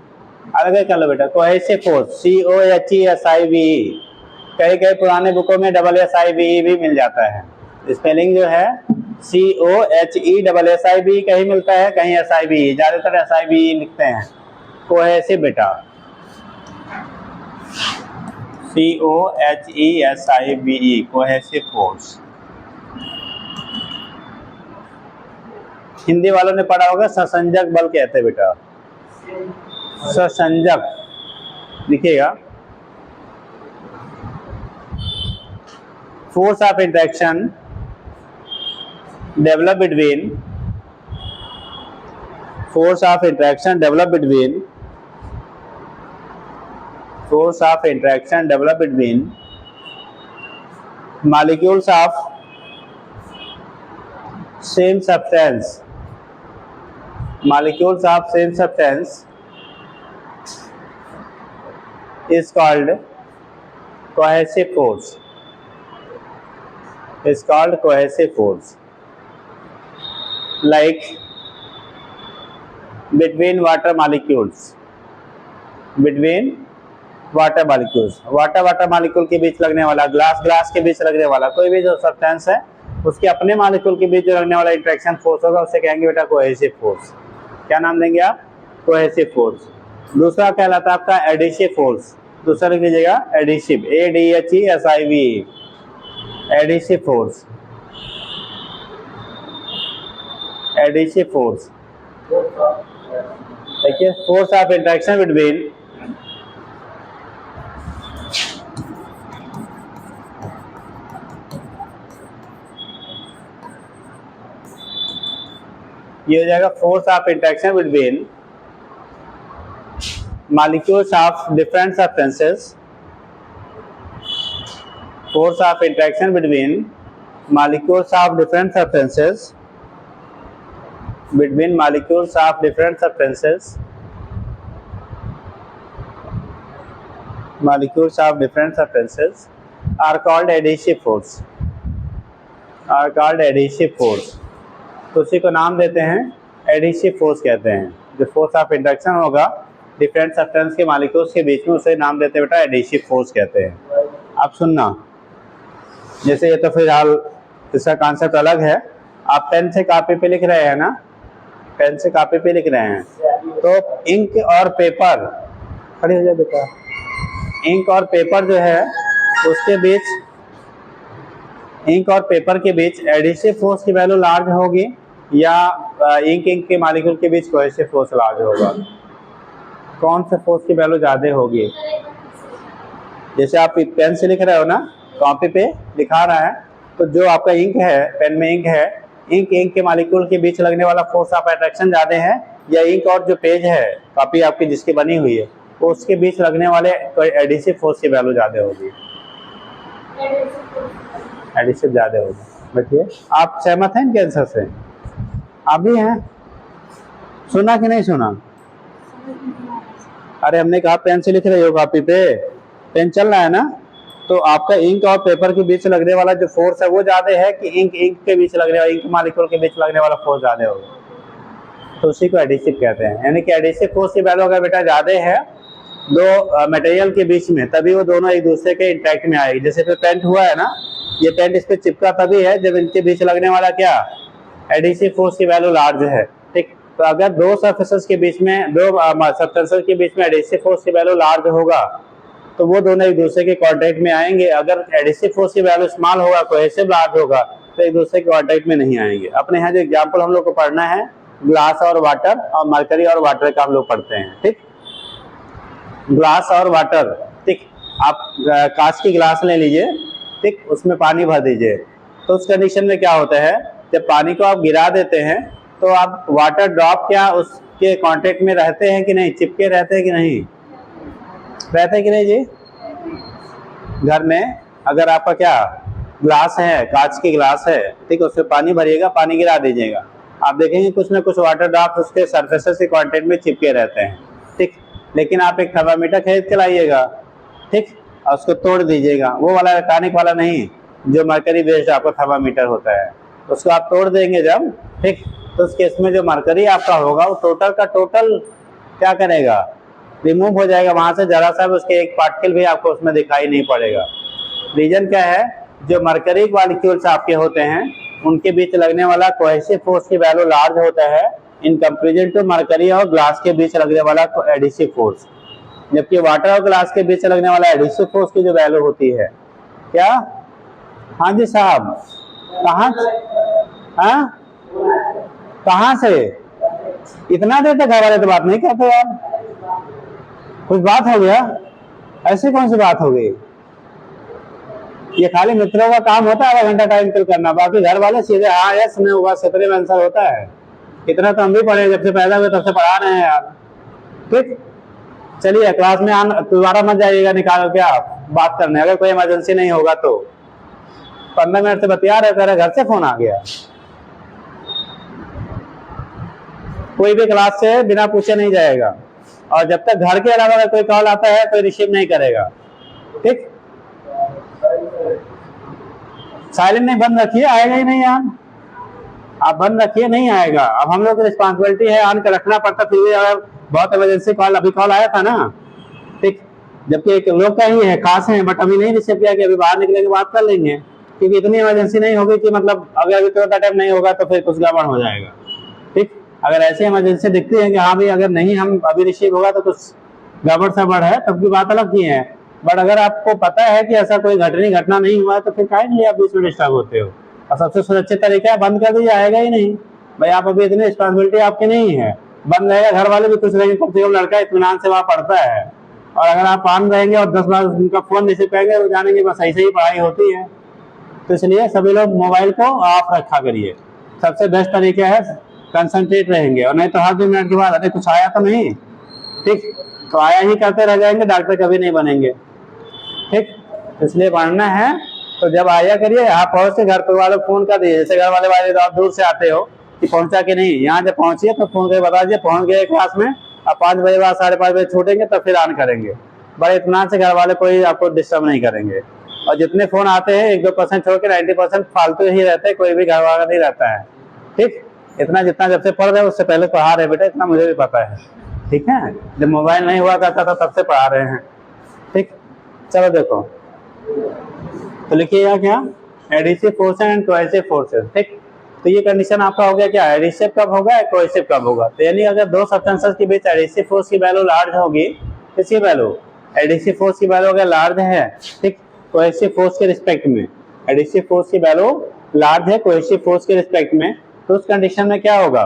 अलग कर लो बेटा, कोहेसिव फोर्स COHESIVE, कई कई पुराने बुकों में SSIVE भी मिल जाता है, स्पेलिंग जो है COHESSIVE कहीं मिलता है, कहीं SIVE, ज्यादातर SIVE लिखते हैं। कोहेसिव बेटा COHESIVE, कोहेसिव फोर्स। हिंदी वालों ने पढ़ा होगा ससंजक बल कहते हैं बेटा, ससंजक लिखिएगा। Force of interaction develop between, force of interaction develop between, force of interaction develop between molecules of same substance, molecules of same substance is called cohesive force, is called cohesive force. Like between water molecules, between water molecules, water molecule के बीच लगने वाला, ग्लास के बीच लगने वाला कोई भी जो सब्सटेंस है उसके अपने मॉलिक्यूल के बीच जो लगने वाला इंटरेक्शन फोर्स होगा उसे कहेंगे बेटा कोहेसिव फोर्स। क्या नाम देंगे आप? Cohesive force. दूसरा कहलाता है आपका एडिसिव फोर्स, दूसरा लिख लीजिएगा adhesive, ADHESIV, adhesive force, adhesive force. देखिए फोर्स ऑफ इंटरेक्शन बिटवीन ये हो जाएगा force of interaction between molecules of different substances, force of interaction between molecules of different substances, between molecules of different substances, molecules of different substances are called adhesive force, are called adhesive force। तो उसी को नाम देते हैं एडिसिव फोर्स कहते हैं। जो फोर्स ऑफ इंटरेक्शन होगा डिफरेंट सब्सटेंस के मॉलिक्यूल्स के बीच में उसे नाम देते हैं बेटा एडिसिव फोर्स कहते हैं। आप सुनना, जैसे ये तो फिलहाल इसका कॉन्सेप्ट अलग है, आप पेन से कॉपी पे लिख रहे हैं ना, पेन से कॉपी पे लिख रहे हैं तो इंक और पेपर, खड़ी हो जाए बेटा, इंक और पेपर जो है उसके बीच, इंक और पेपर के बीच एडिसिव फोर्स की वैल्यू लार्ज होगी या इंक के मॉलिक्यूल के बीच कोहेसिव फोर्स लार्ज होगा? कौन से फोर्स की वैल्यू ज़्यादा होगी? जैसे आप पेन से लिख रहे हो ना, कॉपी पे दिखा रहा है, तो जो आपका इंक है, पेन में इंक है, इंक के मॉलिक्यूल के बीच लगने वाला फोर्स ऑफ अट्रैक्शन ज़्यादा है या इंक और जो पेज है कॉपी आपकी जिसकी बनी हुई है उसके बीच लगने वाले एडिसिव फोर्स की वैल्यू ज़्यादा होगी? एडिसिव ज़्यादा होगी। बैठिए, आप सहमत हैं इनके आंसर से? आप भी हैं? सुना कि नहीं सुना? अरे हमने कहा पेन से लिख रहे हो कॉपी पे, पेन चल रहा है ना, तो आपका इंक और पेपर के बीच लगने वाला जो फोर्स है वो ज्यादा है कि इंक के बीच लगने वाला, इंक मॉलिक्यूल के बीच लगने वाला फोर्स ज्यादा होगा? तो उसी को एडिसिव कहते हैं। यानी कि एडिसिव फोर्स की वैल्यू अगर बेटा ज्यादा है दो मटेरियल के बीच में, तभी वो दोनों एक दूसरे के इंटरेक्ट में आएगी। जैसे पे पेंट हुआ है ना, ये पेंट इस पे चिपका तभी है जब इनके बीच लगने वाला क्या एडिसिव फोर्स की वैल्यू लार्ज है। ठीक, तो अगर दो सरफेसेस के बीच में, दो सब्सटेंसेस के बीच में एडिसिव फोर्स की वैल्यू लार्ज होगा तो वो दोनों एक दूसरे के कांटेक्ट में आएंगे। अगर एडिसिव फोर्स की वैल्यू स्मॉल होगा, कोहेसिव लार्ज होगा, तो एक दूसरे के कांटेक्ट में नहीं आएंगे। अपने यहाँ जो एग्जांपल हम लोग को पढ़ना है ग्लास और वाटर और मरकरी और वाटर का हम लोग पढ़ते हैं। ठीक, ग्लास और वाटर, ठीक, आप कांच की गिलास ले लीजिए, ठीक, उसमें पानी भर दीजिए, तो उस कंडीशन में क्या होता है, जब पानी को आप गिरा देते हैं तो आप वाटर ड्रॉप क्या उसके कांटेक्ट में रहते हैं कि नहीं, चिपके रहते हैं कि नहीं, रहते हैं कि नहीं जी? घर में अगर आपका क्या ग्लास है, कांच की गिलास है, ठीक, उसमें पानी भरिएगा, पानी गिरा दीजिएगा, आप देखेंगे कुछ ना कुछ वाटर ड्रॉप उसके सरफेसेस के कांटेक्ट में चिपके रहते हैं। ठीक, लेकिन आप एक थर्मामीटर खरीद के लाइएगा, ठीक, और उसको तोड़ दीजिएगा, वो वाला इलेक्ट्रॉनिक वाला नहीं, जो मरकरी बेस्ड आपका थर्मामीटर होता है, उसको आप तोड़ देंगे जब, ठीक, तो उस केस में जो मरकरी आपका होगा वो टोटल का टोटल क्या करेगा, रिमूव हो जाएगा वहां से, जरा सा भी उसके एक पार्टिकल भी आपको उसमें दिखाई नहीं पड़ेगा। रीजन क्या है, जो मरकरी मॉलिक्यूल्स आपके होते हैं उनके बीच लगने वाला कोहेसिव फोर्स की वैल्यू लार्ज होता है इन कंपैरिजन टू मरकरी और ग्लास के बीच लगने वाला एडिसिव फोर्स। जबकि वाटर और ग्लास के बीच लगने वाला एडिसिव फोर्स की जो वैल्यू होती है क्या, हाँ जी साहब, कहाँ, हाँ कहाँ से, इतना देर तक घर वाले तो बात नहीं करते यार, कुछ बात हो गया, ऐसी कौन सी बात हो गई, ये खाली मित्रों का काम होता है आधा घंटा टाइम किल करना, बाकी घर वाले सीधे हाँ यस में होगा सतरे में आंसर होता है। इतना तो हम भी पढ़े, जब से पैदा हुए तब से पढ़ा रहे हैं यार। ठीक, चलिए क्लास में दोबारा मत जाइएगा निकाल के आप बात करने, अगर कोई इमरजेंसी नहीं होगा तो। 15 मिनट से बतिया रहे, तेरे घर से फोन आ गया। कोई भी क्लास से बिना पूछे नहीं जाएगा, और जब तक घर के अलावा अगर कोई कॉल आता है कोई रिसीव नहीं करेगा। ठीक, साइलेंट नहीं, बंद रखिए, आएगा ही नहीं यार, आप बंद रखिए, नहीं आएगा। अब हम लोग की रिस्पॉन्सिबिलिटी है, ऑन कर रखना पड़ता, फिर भी अगर बहुत इमरजेंसी कॉल, अभी कॉल आया था ना, ठीक, जबकि एक लोग का ही है, खास है, बट अभी नहीं रिसीव किया कि अभी बाहर निकलेंगे बात कर लेंगे, क्योंकि इतनी इमरजेंसी नहीं होगी कि मतलब अगर अभी तुरंत टाइम नहीं होगा तो फिर कुछ गड़बड़ हो जाएगा। ठीक, अगर ऐसी इमरजेंसी दिखती है कि हाँ भाई अगर नहीं हम अभी रिसीव होगा तो कुछ गड़बड़ सड़बड़ है, तब की बात अलग की है। बट अगर आपको पता है कि ऐसा कोई घटना नहीं हुआ तो फिर काहे लिए आप बीच में डिस्टर्ब होते हो। और सबसे सुरक्षित तरीका है बंद कर दीजिए, आएगा ही नहीं भाई, आप अभी इतनी रिस्पॉन्सिबिलिटी आपकी नहीं है, बंद रहेगा, घर वाले भी खुश रहेंगे, कम से कम लड़का इत्मीनान से वहां पढ़ता है। और अगर आप ऑन रहेंगे और 10 बार उनका फोन रिसीव करेंगे वो जानेंगे बस ऐसे ही पढ़ाई होती है। तो इसलिए सभी लोग मोबाइल को ऑफ रखा करिए, सबसे बेस्ट तरीका है, कंसंट्रेट रहेंगे। और नहीं तो हर 2 मिनट के बाद अरे कुछ आया तो नहीं, ठीक, तो आया ही करते रह जाएंगे, डॉक्टर कभी नहीं बनेंगे। ठीक, इसलिए पढ़ना है तो जब आया करिए, आप पहुंच के घर पर वालों फोन कर दीजिए, जैसे घर वाले तो आप दूर से आते हो कि पहुंचा कि नहीं, यहाँ जब पहुंचिए तो फोन करके बता दीजिए पहुंच गए क्लास में, अब 5 बजे बाद 5:30 बजे छूटेंगे तब फिर ऑन करेंगे। बड़े इत्मीनान से घर वाले कोई आपको डिस्टर्ब नहीं करेंगे। और जितने फोन आते हैं 1-2% छोड़ के 90% फालतू ही रहते हैं, कोई भी घर वाला नहीं रहता है। ठीक, इतना जितना जब से पढ़ रहे हैं उससे पहले पढ़ा रहे बेटा, इतना मुझे भी पता है। ठीक है, जब मोबाइल नहीं हुआ करता था तब से पढ़ा रहे हैं। ठीक, चलो देखो तो लिखिएगा क्या, adhesive forces and cohesive forces. ठीक, तो ये कंडीशन आपका हो गया क्या, एडिसिव कब होगा, कोहेसिव कब होगा। तो यानी अगर दो सब्सटेंसेस के बीच एडिसिव फोर्स की वैल्यू लार्ज होगी, किसकी वैल्यू, एडिसिव फोर्स की वैल्यू अगर लार्ज है, ठीक, कोहेसिव फोर्स के रिस्पेक्ट में, एडिसिव फोर्स की वैल्यू लार्ज है कोहेसिव फोर्स के रिस्पेक्ट में, तो उस कंडीशन में क्या होगा,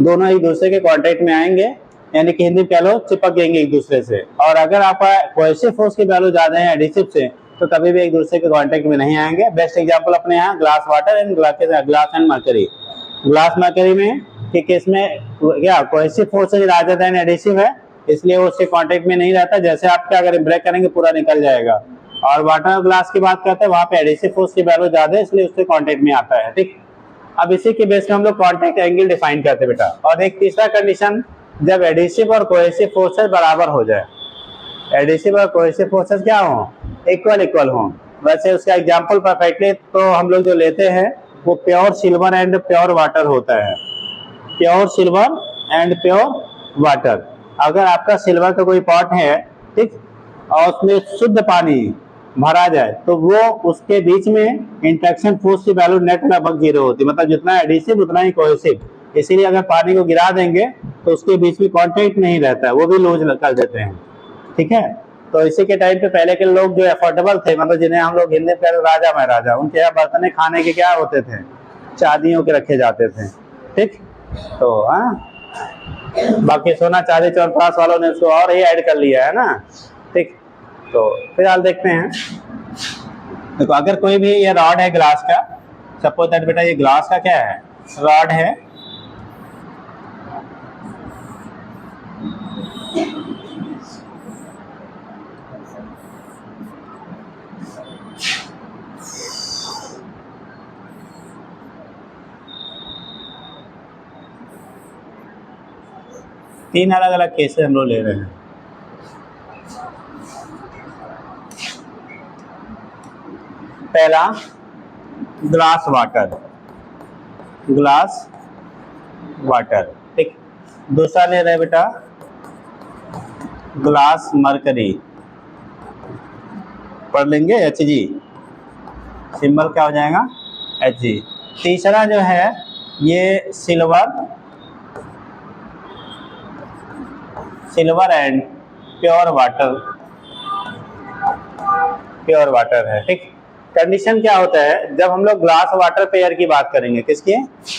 दोनों एक दूसरे के कांटेक्ट में आएंगे, यानी कि हिंदी में कह लो चिपक जाएंगे एक दूसरे से। और अगर आपका कोहेसिव फोर्स की वैल्यू ज्यादा है एडिसिव से, तो कभी भी एक दूसरे के कांटेक्ट में नहीं आएंगे। बेस्ट एग्जांपल अपने यहाँ glass water and glass and mercury. Glass mercury में कि किसमें क्या कोहेसिव फोर्स ज्यादा देन एडिसिव है, इसलिए वो उसके कांटेक्ट में नहीं रहता, जैसे आप क्या अगर ब्रेक करेंगे पूरा निकल जाएगा। और वाटर और ग्लास की बात करते हैं, वहां पे एडिसिव फोर्स की वैल्यू ज्यादा है, इसलिए उसके कांटेक्ट में आता है। ठीक, अब इसी के बेस में हम लोग कांटेक्ट एंगल डिफाइन करते हैं बेटा। और एक तीसरा कंडीशन, जब एडिसिव और कोहेसिव फोर्सेस बराबर हो जाए, एडिसिव और कोहेसिव फोर्सेस क्या हो, इक्वल हो। वैसे उसका एग्जांपल परफेक्टली तो हम लोग जो लेते हैं वो pure silver and pure water होता है, pure silver and pure water. अगर आपका सिल्वर का कोई पॉट है, ठीक, और उसमें शुद्ध पानी भरा जाए तो वो उसके बीच में इंट्रैक्शन फोर्स की वैल्यू नेट लगभग 0 होती है, मतलब जितना एडिसिव उतना ही कोहेसिव। इसीलिए अगर पानी को गिरा देंगे तो उसके बीच में कांटेक्ट नहीं रहता है, वो भी लूज कर देते हैं। ठीक है, तो इसी के टाइम पे पहले के लोग जो अफोर्डेबल थे, मतलब जिन्हें हम लोग हिंदी में राजा महाराजा, उनके यहाँ बर्तन खाने के क्या होते थे, चांदियों के रखे जाते थे। ठीक, तो हाँ, बाकी सोना चांदी चौपास वालों ने उसको और ही ऐड कर लिया है ना। ठीक, तो फिलहाल देखते हैं। देखो अगर कोई भी ये रॉड है ग्लास का, सपोज दैट बेटा ये ग्लास का क्या है, रॉड है, तीन अलग अलग केसेस हम लोग ले रहे हैं। पहला ग्लास वाटर, ग्लास वाटर, ठीक। दूसरा ले रहे हैं बेटा ग्लास मरकरी, पढ़ लेंगे Hg, सिंबल क्या हो जाएगा Hg। तीसरा जो है ये सिल्वर एंड प्योर वाटर है, ठीक। कंडीशन क्या होता है, जब हम लोग ग्लास वाटर पेयर की बात करेंगे, किसकी,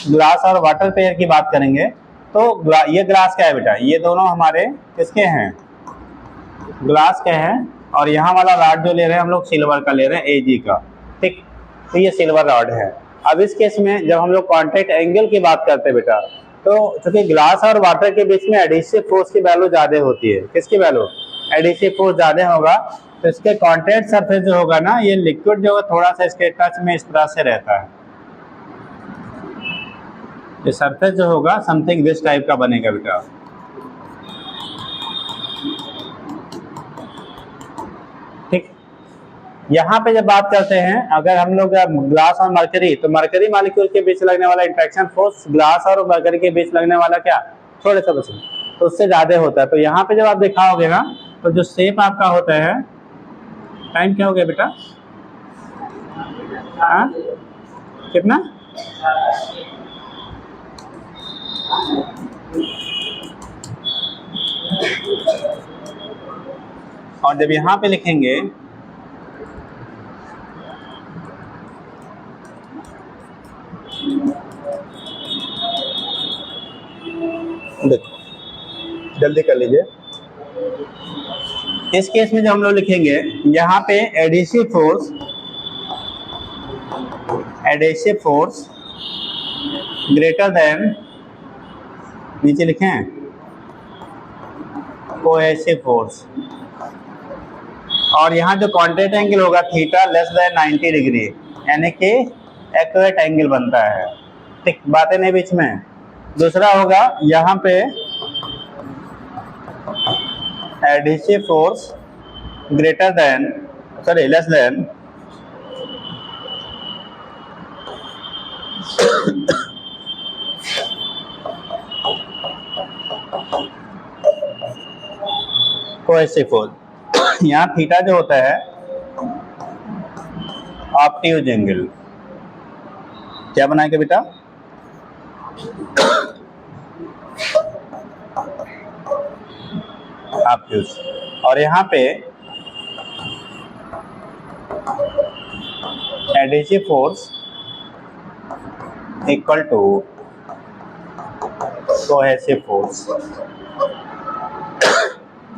ग्लास और वाटर पेयर की बात करेंगे, तो ये ग्लास का है बेटा, ये दोनों हमारे किसके हैं, ग्लास के हैं, और यहाँ वाला रॉड जो ले रहे हैं हम लोग सिल्वर का ले रहे हैं, Ag का, ठीक। तो ये सिल्वर रॉड है। अब इस केस में जब हम लोग कॉन्टैक्ट एंगल की बात करते हैं बेटा, तो चूंकि ग्लास और वाटर के बीच में एडिसिव फोर्स की वैल्यू ज्यादा होती है, किसकी वैल्यू, एडिसिव फोर्स ज्यादा होगा, तो इसके कॉन्टैक्ट सरफेस जो होगा ना, ये लिक्विड जो है थोड़ा सा इसके टच में इस तरह से रहता है, ये सरफेस जो होगा समथिंग दिस टाइप का बनेगा बेटा, ठीक। यहाँ पे जब बात करते हैं, अगर हम लोग ग्लास और मरकरी, तो मरकरी मॉलिक्यूल के बीच लगने वाला इंट्रैक्शन फोर्स ग्लास और मरकरी के बीच लगने वाला क्या, थोड़े सा बस, तो उससे ज्यादा होता है। तो यहाँ पे जब आप दिखाओगे ना, तो जो शेप आपका होता है, टाइम क्या हो गया बेटा, हाँ कितना, और जब यहाँ पे लिखेंगे, देखो जल्दी कर लीजिए, इस केस में जो हम लोग लिखेंगे, यहाँ पे एडिसिव फोर्स ग्रेटर देन, नीचे लिखें कोहेसिव फोर्स, और यहाँ जो कॉन्टैक्ट एंगल होगा थीटा लेस देन 90 डिग्री, यानी कि एक्यूरेट एंगल बनता है, ठीक, बातें नहीं बीच में। दूसरा होगा यहाँ पे adhesive force greater than, sorry less than cohesive force, यहाँ थीटा जो होता है ऑब्ट्यूज एंगल, क्या बनाएंगे बेटा, ऑब्ट्यूज, और यहाँ पे adhesive force equal to cohesive force,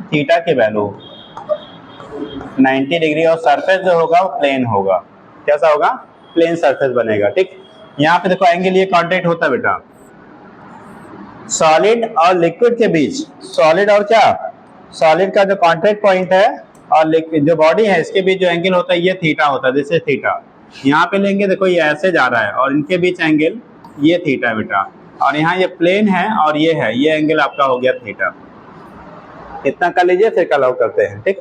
theta की वैल्यू 90 डिग्री, और सरफेस जो होगा वो प्लेन होगा, कैसा होगा, प्लेन सरफेस बनेगा, ठीक। यहाँ पे देखो एंगल, ये कांटेक्ट होता है बेटा सॉलिड और लिक्विड के बीच, सॉलिड और क्या, सॉलिड का जो कांटेक्ट पॉइंट है और जो बॉडी है इसके बीच जो एंगल होता है, ये थीटा होता है, दिस इज थीटा। यहाँ पे लेंगे, देखो ये ऐसे जा रहा है और इनके बीच एंगल ये थीटा बेटा, और यहाँ ये प्लेन है और ये है, ये एंगल आपका हो गया थीटा। इतना कर लीजिए, फिर कल आउट करते हैं, ठीक।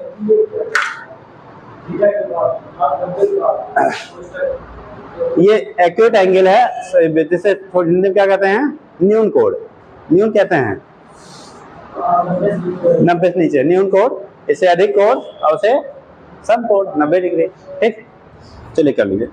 ये एक्यूरेट एंगल है, जिसे हिंदी में क्या कहते हैं, न्यून कोड, न्यून कहते हैं 90 से नीचे न्यून कोड, इससे अधिक कोड और उसे सब कोड 90 डिग्री, ठीक। चलिए कर लीजिए।